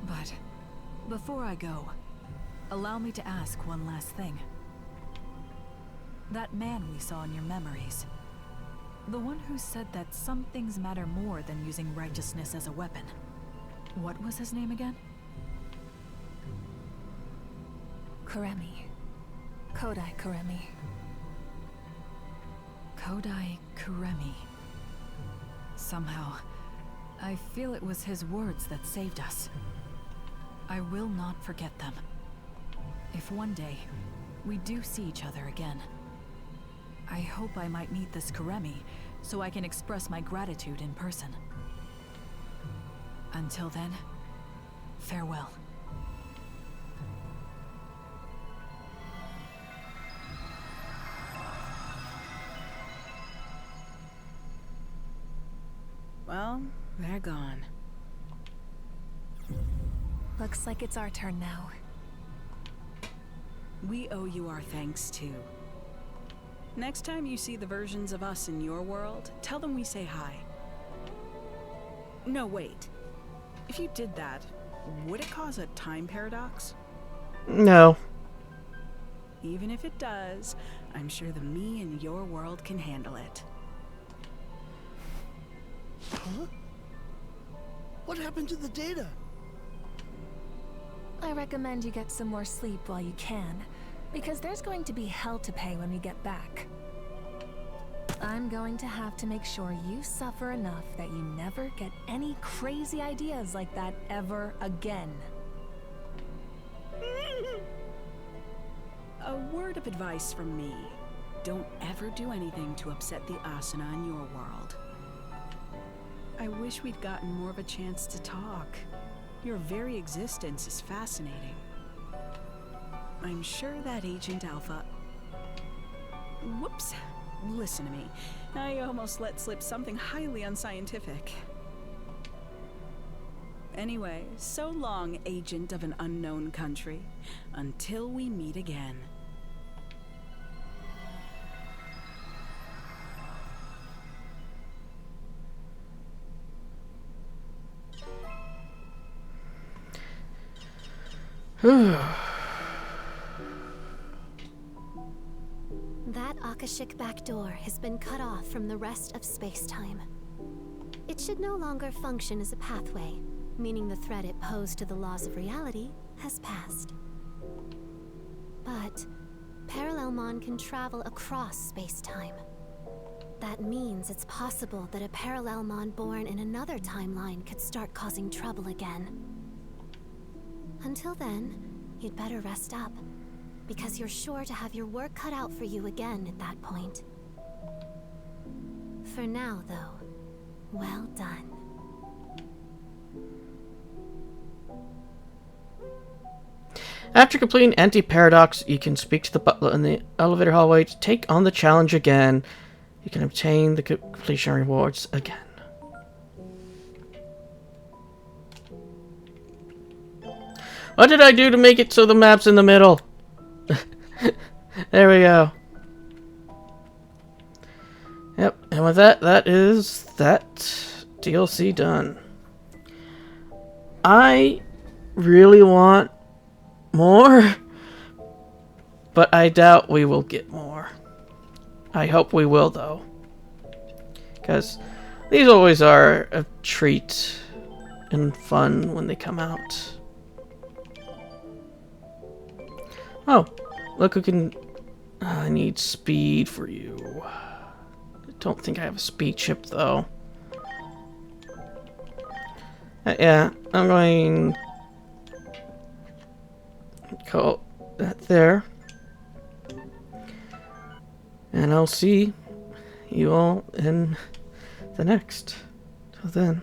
But before I go, allow me to ask one last thing. That man we saw in your memories, the one who said that some things matter more than using righteousness as a weapon. What was his name again? Kuremi. Kodai Kuremi. Kodai Kuremi. Somehow, I feel it was his words that saved us. I will not forget them. If one day, we do see each other again, I hope I might meet this Kuremi so I can express my gratitude in person. Until then, farewell. Well, they're gone. Looks like it's our turn now. We owe you our thanks, too. Next time you see the versions of us in your world, tell them we say hi. No, wait. If you did that, would it cause a time paradox? No. Even if it does, I'm sure the me in your world can handle it. Huh? What happened to the data? I recommend you get some more sleep while you can, because there's going to be hell to pay when we get back. I'm going to have to make sure you suffer enough that you never get any crazy ideas like that ever again. A word of advice from me. Don't ever do anything to upset the Asuna in your world. I wish we'd gotten more of a chance to talk. Your very existence is fascinating. I'm sure that Agent Alpha... Whoops. Listen to me. I almost let slip something highly unscientific. Anyway, so long, agent of an unknown country. Until we meet again. That Akashic back door has been cut off from the rest of space-time. It should no longer function as a pathway, meaning the threat it posed to the laws of reality has passed. But Parallelmon can travel across space-time. That means it's possible that a Parallelmon born in another timeline could start causing trouble again. Until then, you'd better rest up, because you're sure to have your work cut out for you again at that point. For now, though, well done. After completing Anti-Paradox, you can speak to the butler in the elevator hallway to take on the challenge again. You can obtain the completion rewards again. What did I do to make it so the map's in the middle? There we go. Yep, and with that, that is that DLC done. I really want more, but I doubt we will get more. I hope we will, though, because these always are a treat and fun when they come out. Oh, look who can... I need speed for you. I don't think I have a speed chip, though. Yeah, I'm going... call that there. And I'll see you all in the next. Till then.